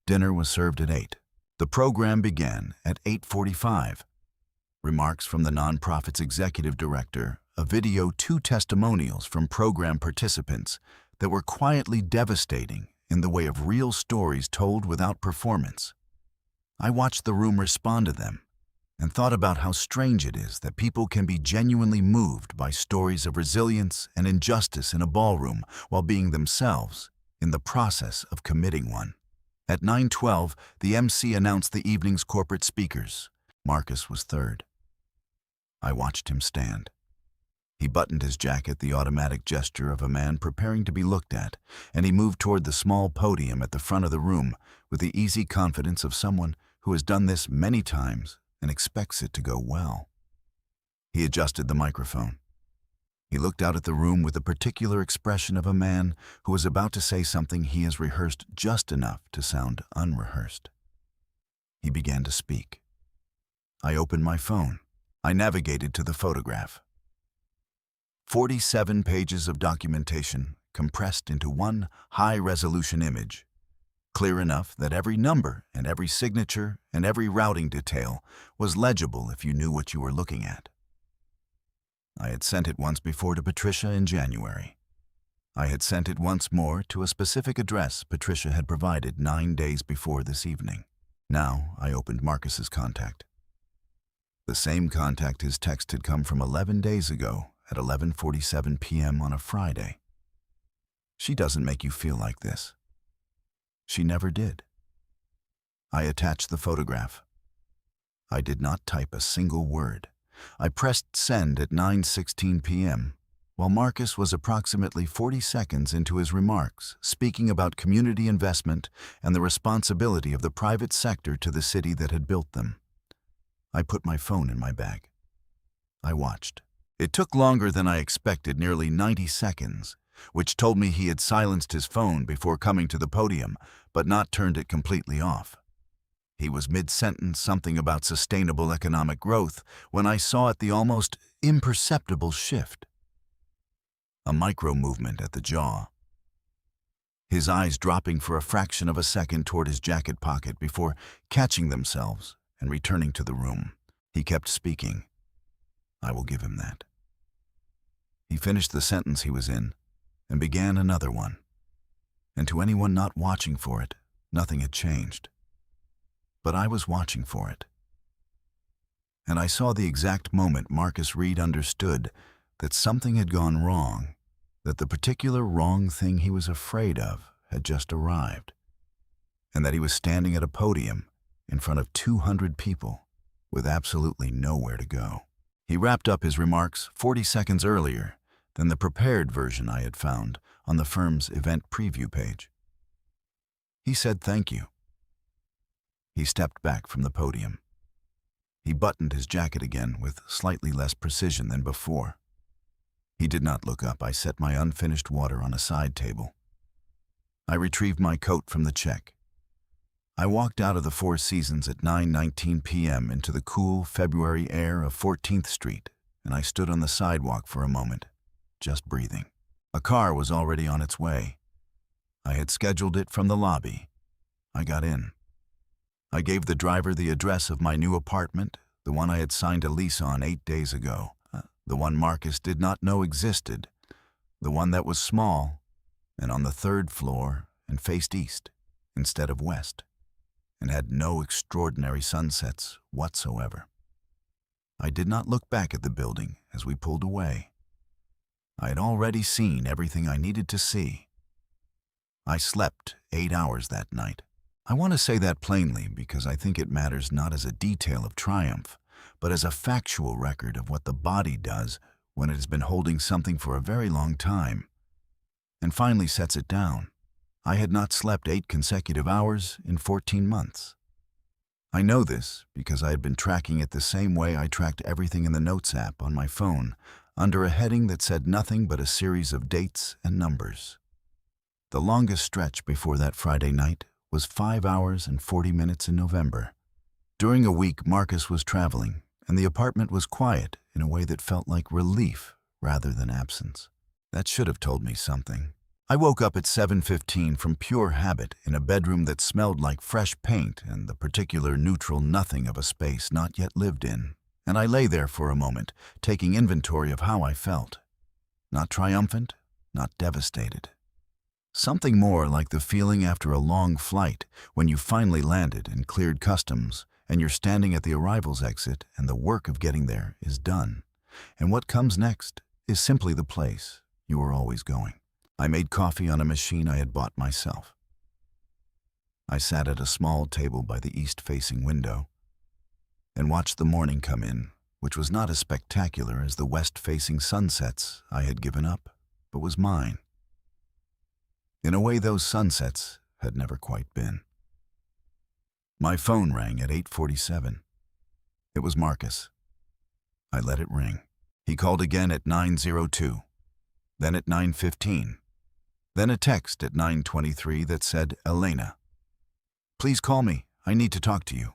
[SPEAKER 1] Dinner was served at 8. The program began at 8:45. Remarks from the nonprofit's executive director, a video, 2 testimonials from program participants that were quietly devastating in the way of real stories told without performance. I watched the room respond to them, and thought about how strange it is that people can be genuinely moved by stories of resilience and injustice in a ballroom while being themselves in the process of committing one. At 9:12, the MC announced the evening's corporate speakers. Marcus was third. I watched him stand. He buttoned his jacket, the automatic gesture of a man preparing to be looked at, and he moved toward the small podium at the front of the room with the easy confidence of someone who has done this many times and expects it to go well. He adjusted the microphone. He looked out at the room with the particular expression of a man who is about to say something he has rehearsed just enough to sound unrehearsed. He began to speak. I opened my phone. I navigated to the photograph. 47 pages of documentation compressed into one high-resolution image, clear enough that every number and every signature and every routing detail was legible if you knew what you were looking at. I had sent it once before to Patricia in January. I had sent it once more to a specific address Patricia had provided 9 days before this evening. Now I opened Marcus's contact. The same contact his text had come from 11 days ago at 11:47 p.m. on a Friday. She doesn't make you feel like this. She never did. I attached the photograph. I did not type a single word. I pressed send at 9:16 p.m., while Marcus was approximately 40 seconds into his remarks, speaking about community investment and the responsibility of the private sector to the city that had built them. I put my phone in my bag. I watched. It took longer than I expected, nearly 90 seconds, which told me he had silenced his phone before coming to the podium, but not turned it completely off. He was mid-sentence, something about sustainable economic growth, when I saw it the almost imperceptible shift. A micro-movement at the jaw. his eyes dropping for a fraction of a second toward his jacket pocket before catching themselves and returning to the room. He kept speaking. I will give him that. He finished the sentence he was in and began another one. And to anyone not watching for it, nothing had changed. But I was watching for it. And I saw the exact moment Marcus Reed understood that something had gone wrong, that the particular wrong thing he was afraid of had just arrived, and that he was standing at a podium in front of 200 people with absolutely nowhere to go. He wrapped up his remarks 40 seconds earlier than the prepared version I had found on the firm's event preview page. He said thank you. He stepped back from the podium. He buttoned his jacket again with slightly less precision than before. He did not look up. I set my unfinished water on a side table. I retrieved my coat from the check. I walked out of the Four Seasons at 9:19 p.m. into the cool February air of 14th Street, and I stood on the sidewalk for a moment, just breathing. A car was already on its way. I had scheduled it from the lobby. I got in. I gave the driver the address of my new apartment, the one I had signed a lease on 8 days ago, the one Marcus did not know existed, the one that was small and on the 3rd floor and faced east instead of west, and had no extraordinary sunsets whatsoever. I did not look back at the building as we pulled away. I had already seen everything I needed to see. I slept 8 hours that night. I want to say that plainly because I think it matters not as a detail of triumph, but as a factual record of what the body does when it has been holding something for a very long time, and finally sets it down. I had not slept 8 consecutive hours in 14 months. I know this because I had been tracking it the same way I tracked everything in the Notes app on my phone, under a heading that said nothing but a series of dates and numbers. The longest stretch before that Friday night was 5 hours and 40 minutes in November. During a week, Marcus was traveling, and the apartment was quiet in a way that felt like relief rather than absence. That should have told me something. I woke up at 7:15 from pure habit in a bedroom that smelled like fresh paint and the particular neutral nothing of a space not yet lived in, and I lay there for a moment, taking inventory of how I felt. Not triumphant, not devastated. Something more like the feeling after a long flight when you finally landed and cleared customs and you're standing at the arrivals exit and the work of getting there is done. And what comes next is simply the place you were always going. I made coffee on a machine I had bought myself. I sat at a small table by the east-facing window and watched the morning come in, which was not as spectacular as the west-facing sunsets I had given up, but was mine. In a way, those sunsets had never quite been. My phone rang at 8:47. It was Marcus. I let it ring. He called again at 9:02, then at 9:15, then a text at 9:23 that said, Elena. Please call me. I need to talk to you.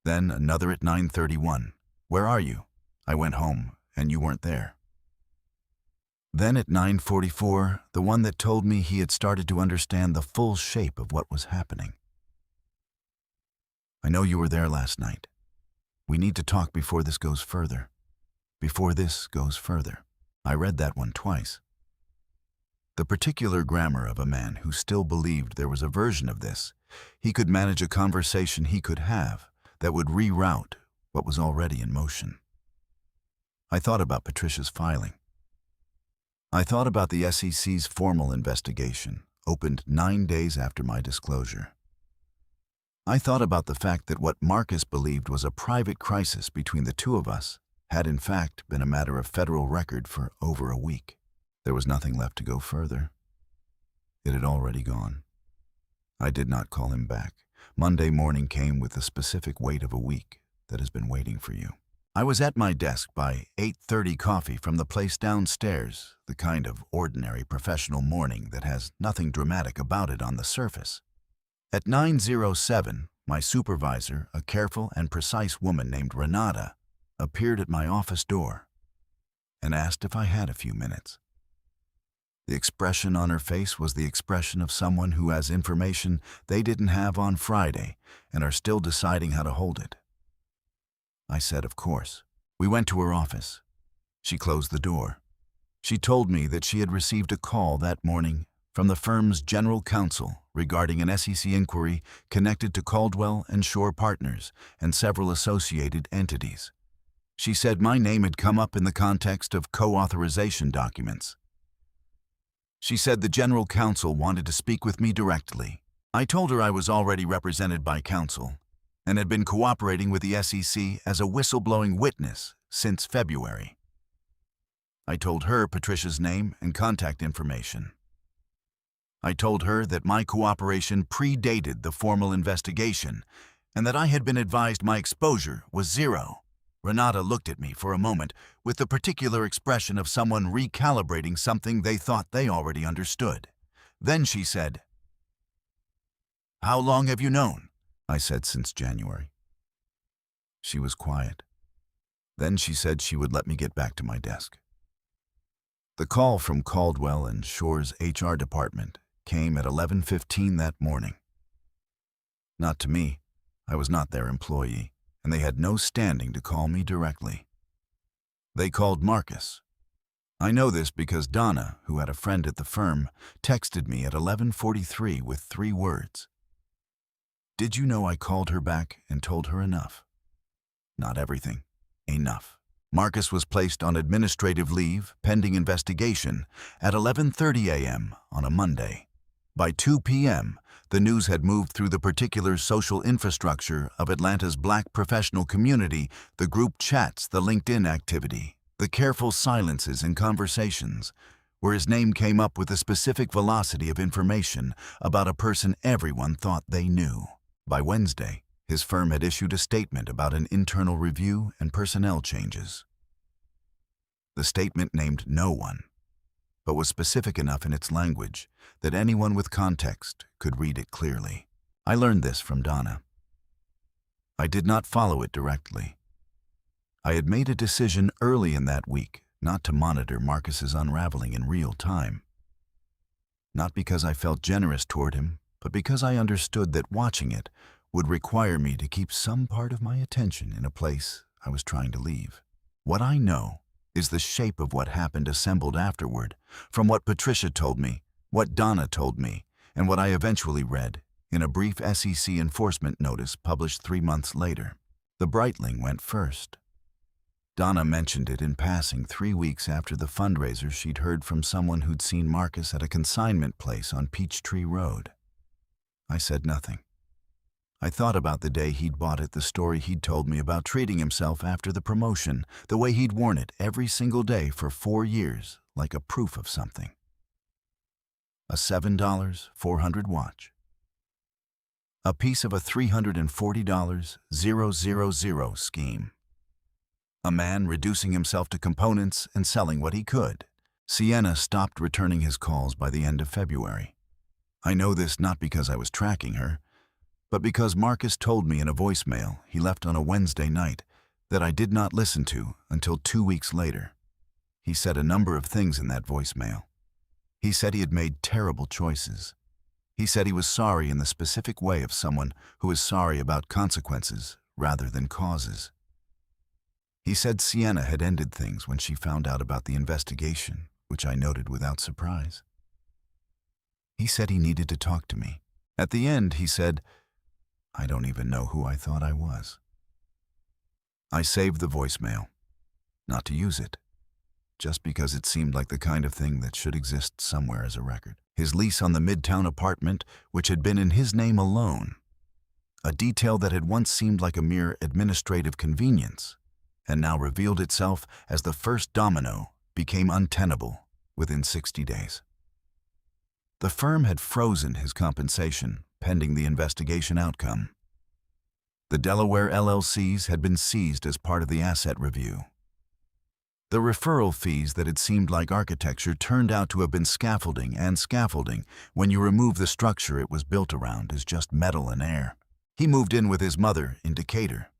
[SPEAKER 1] Then another at 9:31. Where are you? I went home, and you weren't there. Then at 9:44, the one that told me he had started to understand the full shape of what was happening. I know you were there last night. We need to talk before this goes further. Before this goes further. I read that one twice. The particular grammar of a man who still believed there was a version of this, he could manage a conversation he could have that would reroute what was already in motion. I thought about Patricia's filing. I thought about the SEC's formal investigation, opened 9 days after my disclosure. I thought about the fact that what Marcus believed was a private crisis between the two of us had in fact been a matter of federal record for over a week. There was nothing left to go further. It had already gone. I did not call him back. Monday morning came with the specific weight of a week that has been waiting for you. I was at my desk by 8:30 coffee from the place downstairs, the kind of ordinary professional morning that has nothing dramatic about it on the surface. At 9:07, my supervisor, a careful and precise woman named Renata, appeared at my office door and asked if I had a few minutes. The expression on her face was the expression of someone who has information they didn't have on Friday and are still deciding how to hold it. I said, of course. We went to her office. She closed the door. She told me that she had received a call that morning from the firm's general counsel regarding an SEC inquiry connected to Caldwell and Shore Partners and several associated entities. She said my name had come up in the context of co-authorization documents. She said the general counsel wanted to speak with me directly. I told her I was already represented by counsel and had been cooperating with the SEC as a whistleblowing witness since February. I told her Patricia's name and contact information. I told her that my cooperation predated the formal investigation and that I had been advised my exposure was zero. Renata looked at me for a moment with the particular expression of someone recalibrating something they thought they already understood. Then she said, "How long have you known?" I said, "Since January." She was quiet. Then she said she would let me get back to my desk. The call from Caldwell and Shore's HR department came at 11:15 that morning. Not to me. I was not their employee, and they had no standing to call me directly. They called Marcus. I know this because Donna, who had a friend at the firm, texted me at 11:43 with 3 words. Did you know I called her back and told her enough? Not everything. Enough. Marcus was placed on administrative leave, pending investigation, at 11:30 a.m. on a Monday. By 2 p.m., the news had moved through the particular social infrastructure of Atlanta's Black professional community, the group chats, the LinkedIn activity, the careful silences in conversations, where his name came up with a specific velocity of information about a person everyone thought they knew. By Wednesday, his firm had issued a statement about an internal review and personnel changes. The statement named no one, but was specific enough in its language that anyone with context could read it clearly. I learned this from Donna. I did not follow it directly. I had made a decision early in that week not to monitor Marcus's unraveling in real time. Not because I felt generous toward him, but because I understood that watching it would require me to keep some part of my attention in a place I was trying to leave. What I know is the shape of what happened assembled afterward, from what Patricia told me, what Donna told me, and what I eventually read in a brief SEC enforcement notice published 3 months later. The Breitling went first. Donna mentioned it in passing 3 weeks after the fundraiser she'd heard from someone who'd seen Marcus at a consignment place on Peachtree Road. I said nothing. I thought about the day he'd bought it, the story he'd told me about treating himself after the promotion, the way he'd worn it every single day for 4 years, like a proof of something. A $7.400 watch. A piece of a $340,000 scheme. A man reducing himself to components and selling what he could. Sienna stopped returning his calls by the end of February. I know this not because I was tracking her, but because Marcus told me in a voicemail he left on a Wednesday night that I did not listen to until 2 weeks later. He said a number of things in that voicemail. He said he had made terrible choices. He said he was sorry in the specific way of someone who is sorry about consequences rather than causes. He said Sienna had ended things when she found out about the investigation, which I noted without surprise. He said he needed to talk to me. At the end, he said, I don't even know who I thought I was. I saved the voicemail, not to use it, just because it seemed like the kind of thing that should exist somewhere as a record. His lease on the Midtown apartment, which had been in his name alone, a detail that had once seemed like a mere administrative convenience, and now revealed itself as the first domino, became untenable within 60 days. The firm had frozen his compensation pending the investigation outcome. The Delaware LLCs had been seized as part of the asset review. The referral fees that had seemed like architecture turned out to have been scaffolding, and scaffolding, when you remove the structure it was built around, is just metal and air. He moved in with his mother in Decatur.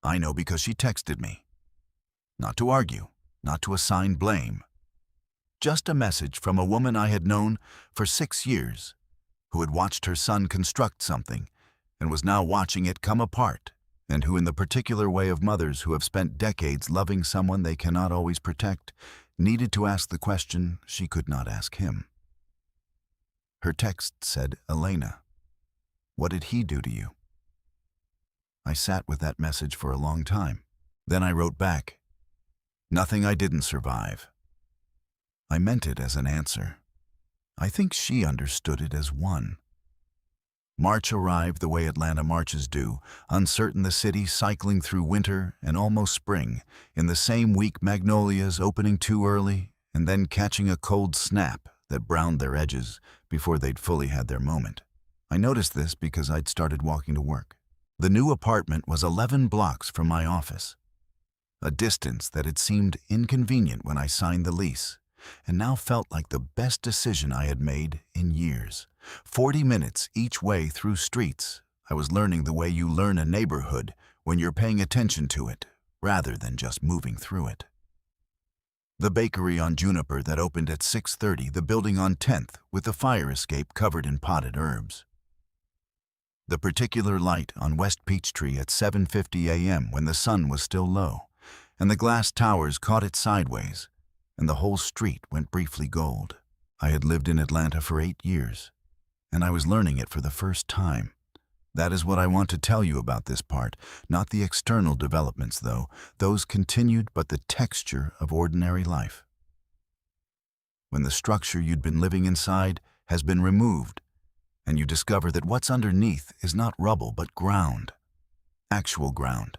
[SPEAKER 1] I know because she texted me. Not to argue, not to assign blame, Just a message from a woman I had known for 6 years, who had watched her son construct something and was now watching it come apart, and who, in the particular way of mothers who have spent decades loving someone they cannot always protect, needed to ask the question she could not ask him. Her text said, "Elena, what did he do to you?" I sat with that message for a long time. Then I wrote back, "Nothing I didn't survive." I meant it as an answer. I think she understood it as one. March arrived the way Atlanta marches do, uncertain the city cycling through winter and almost spring, in the same week magnolias opening too early and then catching a cold snap that browned their edges before they'd fully had their moment. I noticed this because I'd started walking to work. The new apartment was 11 blocks from my office, a distance that had seemed inconvenient when I signed the lease, and now felt like the best decision I had made in years. 40 minutes each way through streets. I was learning the way you learn a neighborhood when you're paying attention to it, rather than just moving through it. The bakery on Juniper that opened at 6:30, the building on 10th with the fire escape covered in potted herbs. The particular light on West Peachtree at 7:50 a.m. when the sun was still low, and the glass towers caught it sideways, and the whole street went briefly gold. I had lived in Atlanta for 8 years, and I was learning it for the first time. That is what I want to tell you about this part, not the external developments, though. Those continued, but the texture of ordinary life. When the structure you'd been living inside has been removed, and you discover that what's underneath is not rubble but ground. Actual ground.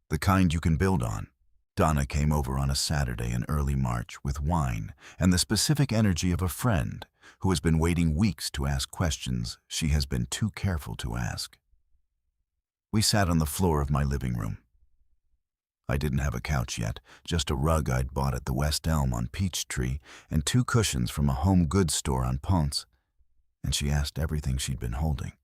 [SPEAKER 1] The kind you can build on. Donna came over on a Saturday in early March with wine and the specific energy of a friend who has been waiting weeks to ask questions she has been too careful to ask. We sat on the floor of my living room. I didn't have a couch yet, just a rug I'd bought at the West Elm on Peachtree and 2 cushions from a home goods store on Ponce, and she asked everything she'd been holding.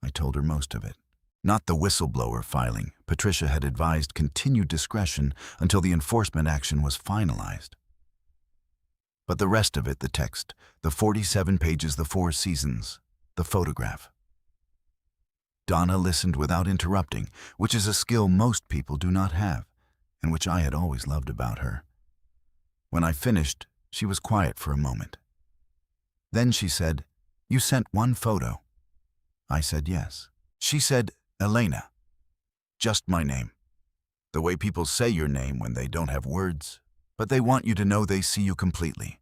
[SPEAKER 1] I told her most of it. Not the whistleblower filing. Patricia had advised continued discretion until the enforcement action was finalized. But the rest of it, the text, the 47 pages, the 4 seasons, the photograph. Donna listened without interrupting, which is a skill most people do not have, and which I had always loved about her. When I finished, she was quiet for a moment. Then she said, "You sent one photo." I said yes. She said, "Elena." Just my name. The way people say your name when they don't have words, but they want you to know they see you completely.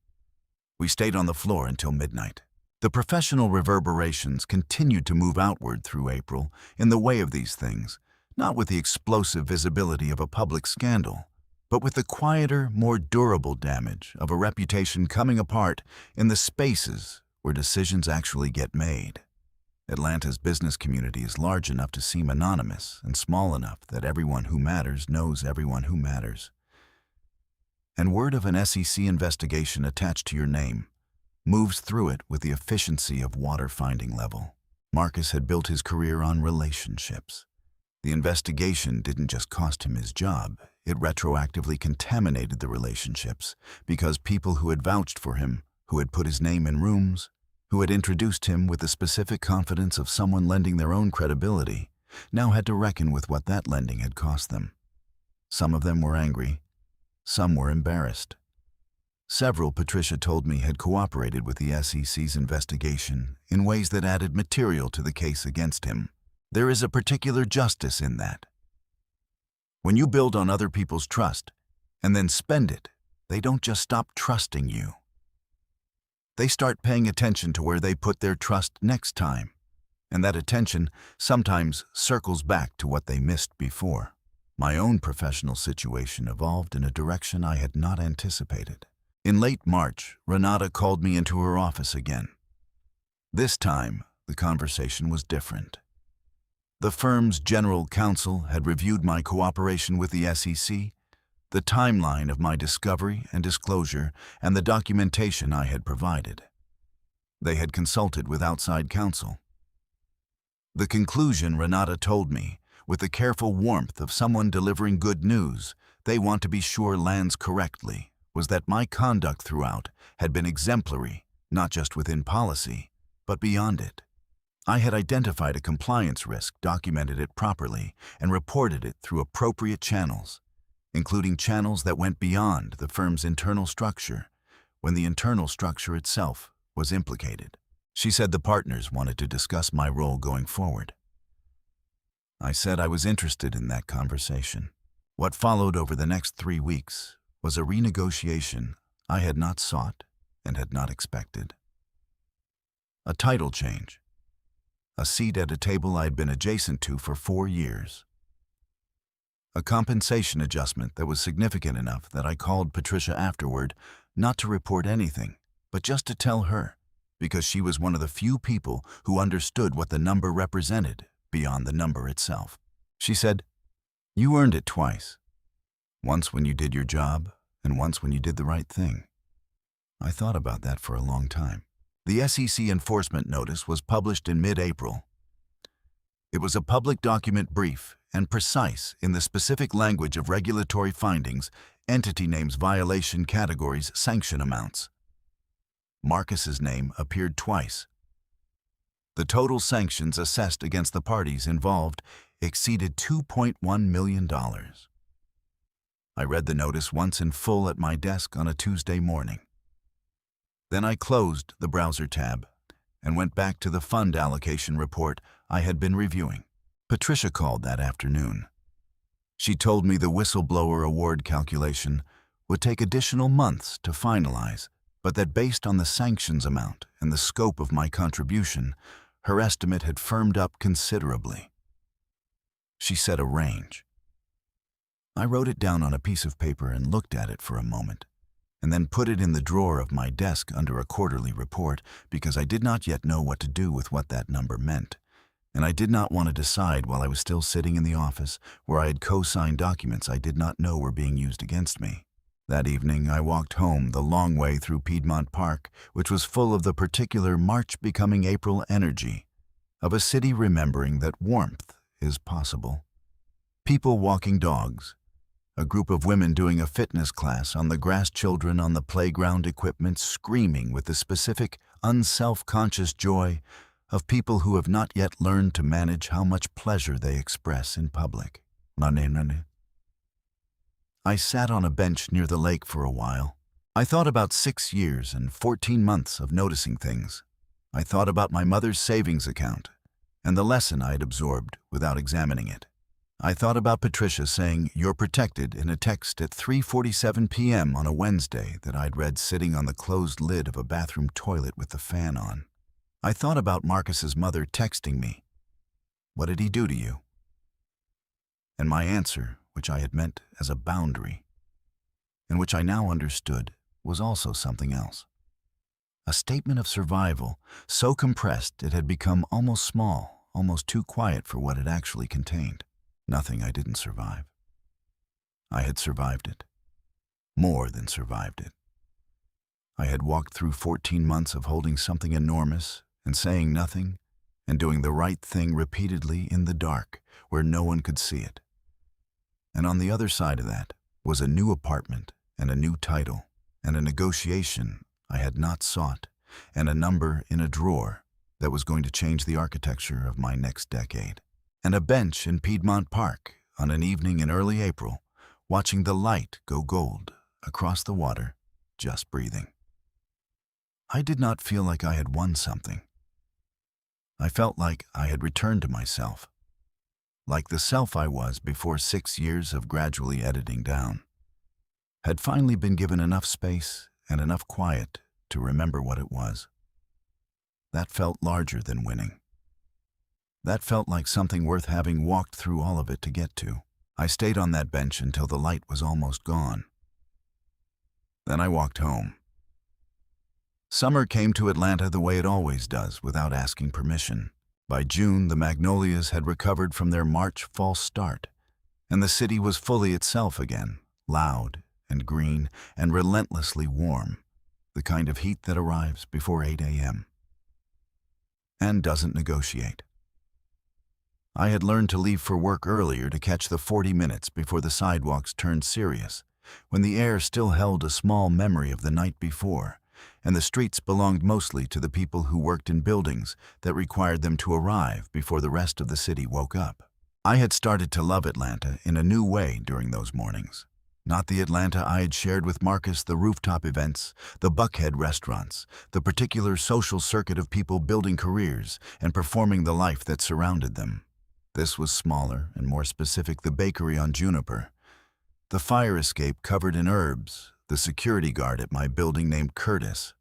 [SPEAKER 1] We stayed on the floor until midnight. The professional reverberations continued to move outward through April in the way of these things, not with the explosive visibility of a public scandal, but with the quieter, more durable damage of a reputation coming apart in the spaces where decisions actually get made. Atlanta's business community is large enough to seem anonymous and small enough that everyone who matters knows everyone who matters. And word of an SEC investigation attached to your name moves through it with the efficiency of water finding level. Marcus had built his career on relationships. The investigation didn't just cost him his job, it retroactively contaminated the relationships because people who had vouched for him, who had put his name in rooms, who had introduced him with the specific confidence of someone lending their own credibility, now had to reckon with what that lending had cost them. Some of them were angry, some were embarrassed. Several, Patricia told me, had cooperated with the SEC's investigation in ways that added material to the case against him. There is a particular justice in that. When you build on other people's trust and then spend it, they don't just stop trusting you. They start paying attention to where they put their trust next time, and that attention sometimes circles back to what they missed before. My own professional situation evolved in a direction I had not anticipated. In late March, Renata called me into her office again. This time, the conversation was different. The firm's general counsel had reviewed my cooperation with the SEC, the timeline of my discovery and disclosure, and the documentation I had provided. They had consulted with outside counsel. The conclusion, Renata told me, with the careful warmth of someone delivering good news, they want to be sure lands correctly, was that my conduct throughout had been exemplary, not just within policy, but beyond it. I had identified a compliance risk, documented it properly, and reported it through appropriate channels, including channels that went beyond the firm's internal structure, when the internal structure itself was implicated. She said the partners wanted to discuss my role going forward. I said I was interested in that conversation. What followed over the next 3 weeks was a renegotiation I had not sought and had not expected. A title change. A seat at a table I had been adjacent to for 4 years. A compensation adjustment that was significant enough that I called Patricia afterward, not to report anything, but just to tell her, because she was one of the few people who understood what the number represented beyond the number itself. She said, "You earned it twice. Once when you did your job, and once when you did the right thing." I thought about that for a long time. The SEC enforcement notice was published in mid-April. It was a public document, brief and precise in the specific language of regulatory findings, entity names, violation categories, sanction amounts. Marcus's name appeared twice. The total sanctions assessed against the parties involved exceeded $2.1 million. I read the notice once in full at my desk on a Tuesday morning. Then I closed the browser tab and went back to the fund allocation report I had been reviewing. Patricia called that afternoon. She told me the whistleblower award calculation would take additional months to finalize, but that based on the sanctions amount and the scope of my contribution, her estimate had firmed up considerably. She set a range. I wrote it down on a piece of paper and looked at it for a moment, and then put it in the drawer of my desk under a quarterly report because I did not yet know what to do with what that number meant, and I did not want to decide while I was still sitting in the office where I had co-signed documents I did not know were being used against me. That evening, I walked home the long way through Piedmont Park, which was full of the particular March becoming April energy of a city remembering that warmth is possible. People walking dogs, a group of women doing a fitness class on the grass, children on the playground equipment screaming with the specific, unself-conscious joy of people who have not yet learned to manage how much pleasure they express in public. I sat on a bench near the lake for a while. I thought about 6 years and 14 months of noticing things. I thought about my mother's savings account and the lesson I had absorbed without examining it. I thought about Patricia saying, "You're protected," in a text at 3:47 p.m. on a Wednesday that I'd read sitting on the closed lid of a bathroom toilet with the fan on. I thought about Marcus's mother texting me, "What did he do to you?" And my answer, which I had meant as a boundary, and which I now understood, was also something else. A statement of survival, so compressed it had become almost small, almost too quiet for what it actually contained. Nothing I didn't survive. I had survived it. More than survived it. I had walked through 14 months of holding something enormous and saying nothing and doing the right thing repeatedly in the dark where no one could see it. And on the other side of that was a new apartment and a new title and a negotiation I had not sought and a number in a drawer that was going to change the architecture of my next decade. And a bench in Piedmont Park on an evening in early April, watching the light go gold across the water, just breathing. I did not feel like I had won something. I felt like I had returned to myself, like the self I was before 6 years of gradually editing down, had finally been given enough space and enough quiet to remember what it was. That felt larger than winning. That felt like something worth having walked through all of it to get to. I stayed on that bench until the light was almost gone. Then I walked home. Summer came to Atlanta the way it always does, without asking permission. By June, the magnolias had recovered from their March false start, and the city was fully itself again, loud and green and relentlessly warm, the kind of heat that arrives before 8 a.m. and doesn't negotiate. I had learned to leave for work earlier to catch the 40 minutes before the sidewalks turned serious, when the air still held a small memory of the night before, and the streets belonged mostly to the people who worked in buildings that required them to arrive before the rest of the city woke up. I had started to love Atlanta in a new way during those mornings. Not the Atlanta I had shared with Marcus, the rooftop events, the Buckhead restaurants, the particular social circuit of people building careers and performing the life that surrounded them. This was smaller and more specific: the bakery on Juniper, the fire escape covered in herbs, the security guard at my building named Curtis,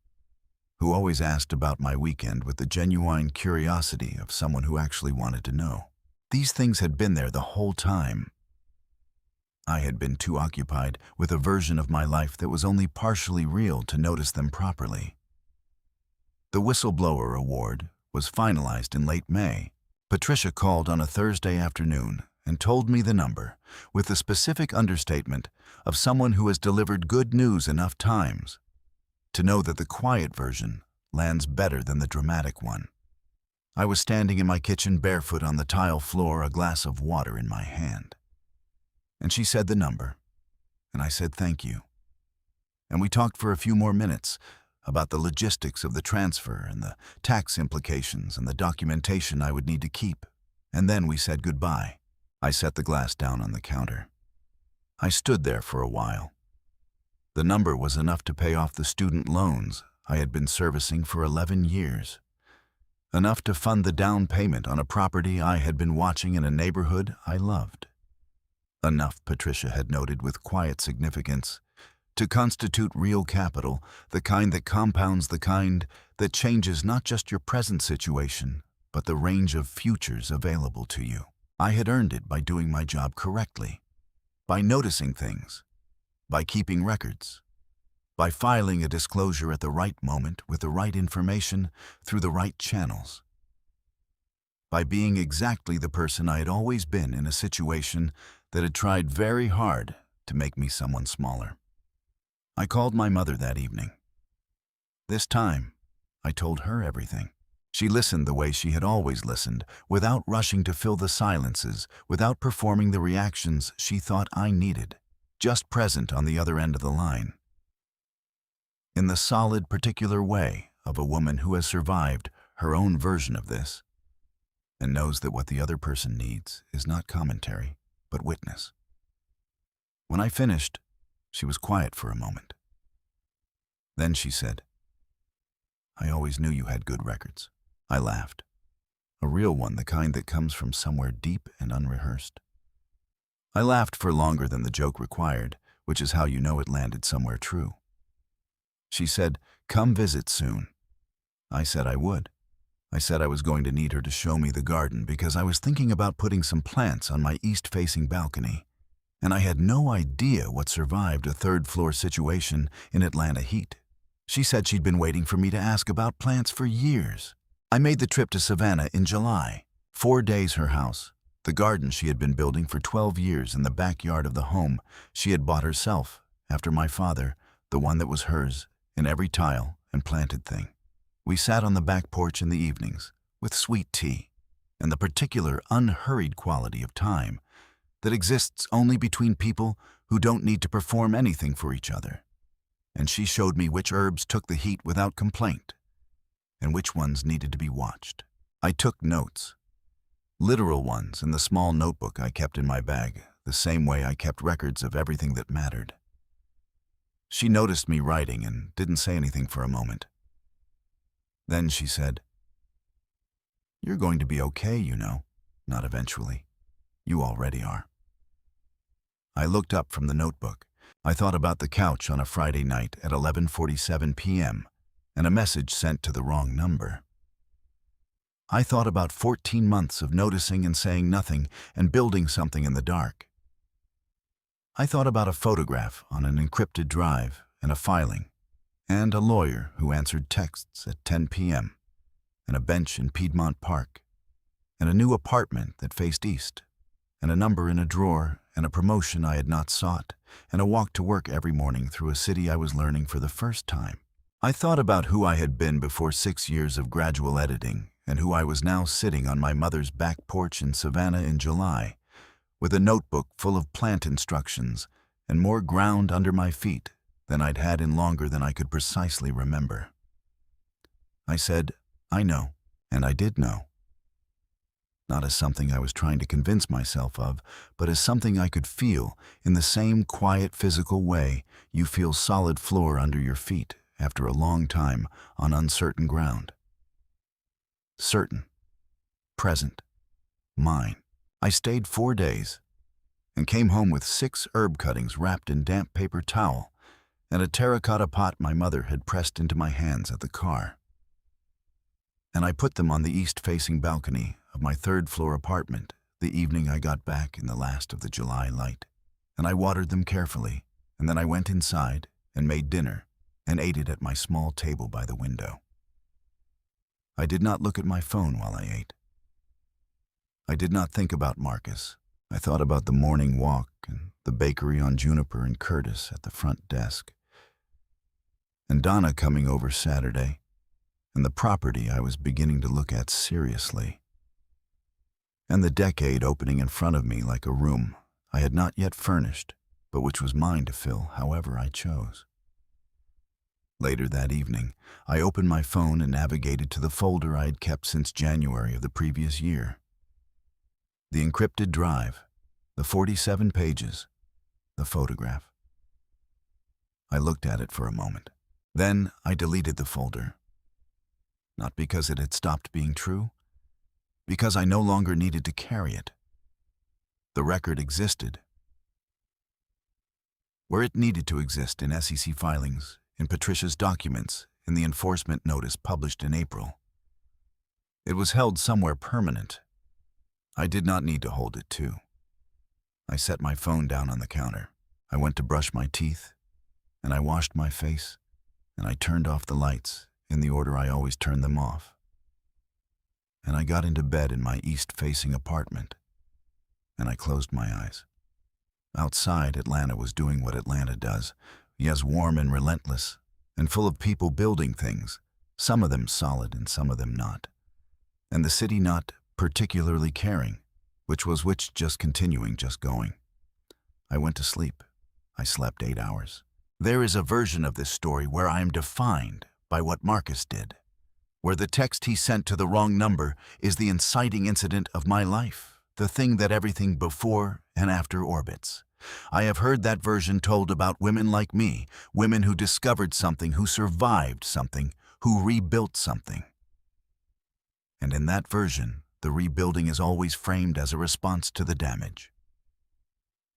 [SPEAKER 1] who always asked about my weekend with the genuine curiosity of someone who actually wanted to know. These things had been there the whole time. I had been too occupied with a version of my life that was only partially real to notice them properly. The Whistleblower Award was finalized in late May. Patricia called on a Thursday afternoon and told me the number, with the specific understatement of someone who has delivered good news enough times to know that the quiet version lands better than the dramatic one. I was standing in my kitchen barefoot on the tile floor, a glass of water in my hand. And she said the number, and I said thank you. And we talked for a few more minutes about the logistics of the transfer and the tax implications and the documentation I would need to keep. And then we said goodbye. I set the glass down on the counter. I stood there for a while. The number was enough to pay off the student loans I had been servicing for 11 years. Enough to fund the down payment on a property I had been watching in a neighborhood I loved. Enough, Patricia had noted with quiet significance, to constitute real capital, the kind that compounds, the kind that changes not just your present situation, but the range of futures available to you. I had earned it by doing my job correctly, by noticing things, by keeping records, by filing a disclosure at the right moment with the right information through the right channels, by being exactly the person I had always been in a situation that had tried very hard to make me someone smaller. I called my mother that evening. This time, I told her everything. She listened the way she had always listened, without rushing to fill the silences, without performing the reactions she thought I needed, just present on the other end of the line. In the solid, particular way of a woman who has survived her own version of this, and knows that what the other person needs is not commentary, but witness. When I finished, she was quiet for a moment. Then she said, "I always knew you had good records." I laughed. A real one, the kind that comes from somewhere deep and unrehearsed. I laughed for longer than the joke required, which is how you know it landed somewhere true. She said, "Come visit soon." I said I would. I said I was going to need her to show me the garden because I was thinking about putting some plants on my east-facing balcony, and I had no idea what survived a third-floor situation in Atlanta heat. She said she'd been waiting for me to ask about plants for years. I made the trip to Savannah in July. 4 days her house, the garden she had been building for 12 years in the backyard of the home she had bought herself after my father, the one that was hers, in every tile and planted thing. We sat on the back porch in the evenings with sweet tea and the particular unhurried quality of time that exists only between people who don't need to perform anything for each other. And she showed me which herbs took the heat without complaint and which ones needed to be watched. I took notes, literal ones, in the small notebook I kept in my bag, the same way I kept records of everything that mattered. She noticed me writing and didn't say anything for a moment. Then she said, "You're going to be okay, you know, not eventually. You already are." I looked up from the notebook. I thought about the couch on a Friday night at 11:47 p.m. and a message sent to the wrong number. I thought about 14 months of noticing and saying nothing and building something in the dark. I thought about a photograph on an encrypted drive and a filing, and a lawyer who answered texts at 10 p.m., and a bench in Piedmont Park, and a new apartment that faced east, and a number in a drawer, and a promotion I had not sought, and a walk to work every morning through a city I was learning for the first time. I thought about who I had been before 6 years of gradual editing, and who I was now sitting on my mother's back porch in Savannah in July, with a notebook full of plant instructions and more ground under my feet than I'd had in longer than I could precisely remember. I said, "I know," and I did know. Not as something I was trying to convince myself of, but as something I could feel in the same quiet physical way you feel solid floor under your feet after a long time on uncertain ground. Certain. Present. Mine. I stayed 4 days and came home with 6 herb cuttings wrapped in damp paper towel and a terracotta pot my mother had pressed into my hands at the car. And I put them on the east-facing balcony of my 3rd-floor apartment the evening I got back in the last of the July light. And I watered them carefully, and then I went inside and made dinner and ate it at my small table by the window. I did not look at my phone while I ate. I did not think about Marcus. I thought about the morning walk and the bakery on Juniper and Curtis at the front desk, and Donna coming over Saturday, and the property I was beginning to look at seriously, and the decade opening in front of me like a room I had not yet furnished, but which was mine to fill however I chose. Later that evening, I opened my phone and navigated to the folder I had kept since January of the previous year. The encrypted drive, the 47 pages, the photograph. I looked at it for a moment. Then I deleted the folder. Not because it had stopped being true, because I no longer needed to carry it. The record existed where it needed to exist, in SEC filings, in Patricia's documents, in the enforcement notice published in April. It was held somewhere permanent. I did not need to hold it too. I set my phone down on the counter. I went to brush my teeth, and I washed my face, and I turned off the lights in the order I always turn them off. And I got into bed in my east-facing apartment, and I closed my eyes. Outside, Atlanta was doing what Atlanta does, yes, warm and relentless, and full of people building things, some of them solid and some of them not. And the city not particularly caring, which was which, just continuing, just going. I went to sleep. I slept 8 hours. There is a version of this story where I am defined by what Marcus did, where the text he sent to the wrong number is the inciting incident of my life, the thing that everything before and after orbits. I have heard that version told about women like me, women who discovered something, who survived something, who rebuilt something. And in that version, the rebuilding is always framed as a response to the damage,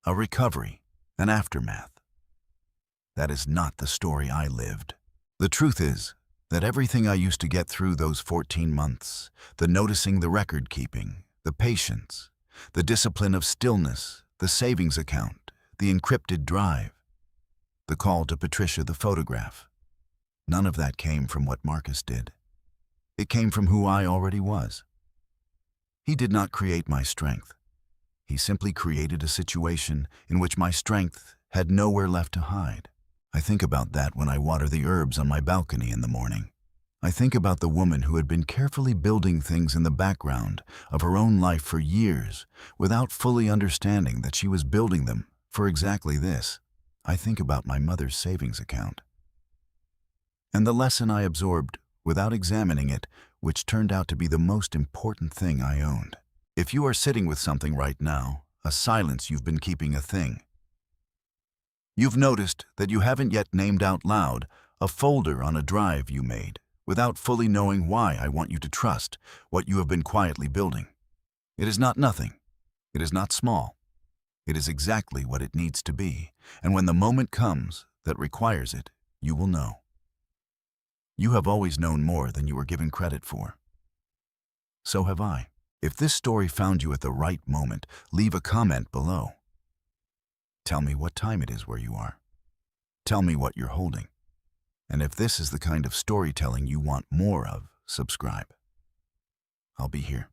[SPEAKER 1] a recovery, an aftermath. That is not the story I lived. The truth is that everything I used to get through those 14 months, the noticing, the record keeping, the patience, the discipline of stillness, the savings account, the encrypted drive, the call to Patricia, the photograph, none of that came from what Marcus did. It came from who I already was. He did not create my strength. He simply created a situation in which my strength had nowhere left to hide. I think about that when I water the herbs on my balcony in the morning. I think about the woman who had been carefully building things in the background of her own life for years without fully understanding that she was building them for exactly this. I think about my mother's savings account. And the lesson I absorbed without examining it, which turned out to be the most important thing I owned. If you are sitting with something right now, a silence you've been keeping a thing, you've noticed that you haven't yet named out loud a folder on a drive you made, without fully knowing why. I want you to trust what you have been quietly building. It is not nothing. It is not small. It is exactly what it needs to be, and when the moment comes that requires it, you will know. You have always known more than you were given credit for. So have I. If this story found you at the right moment, leave a comment below. Tell me what time it is where you are. Tell me what you're holding. And if this is the kind of storytelling you want more of, subscribe. I'll be here.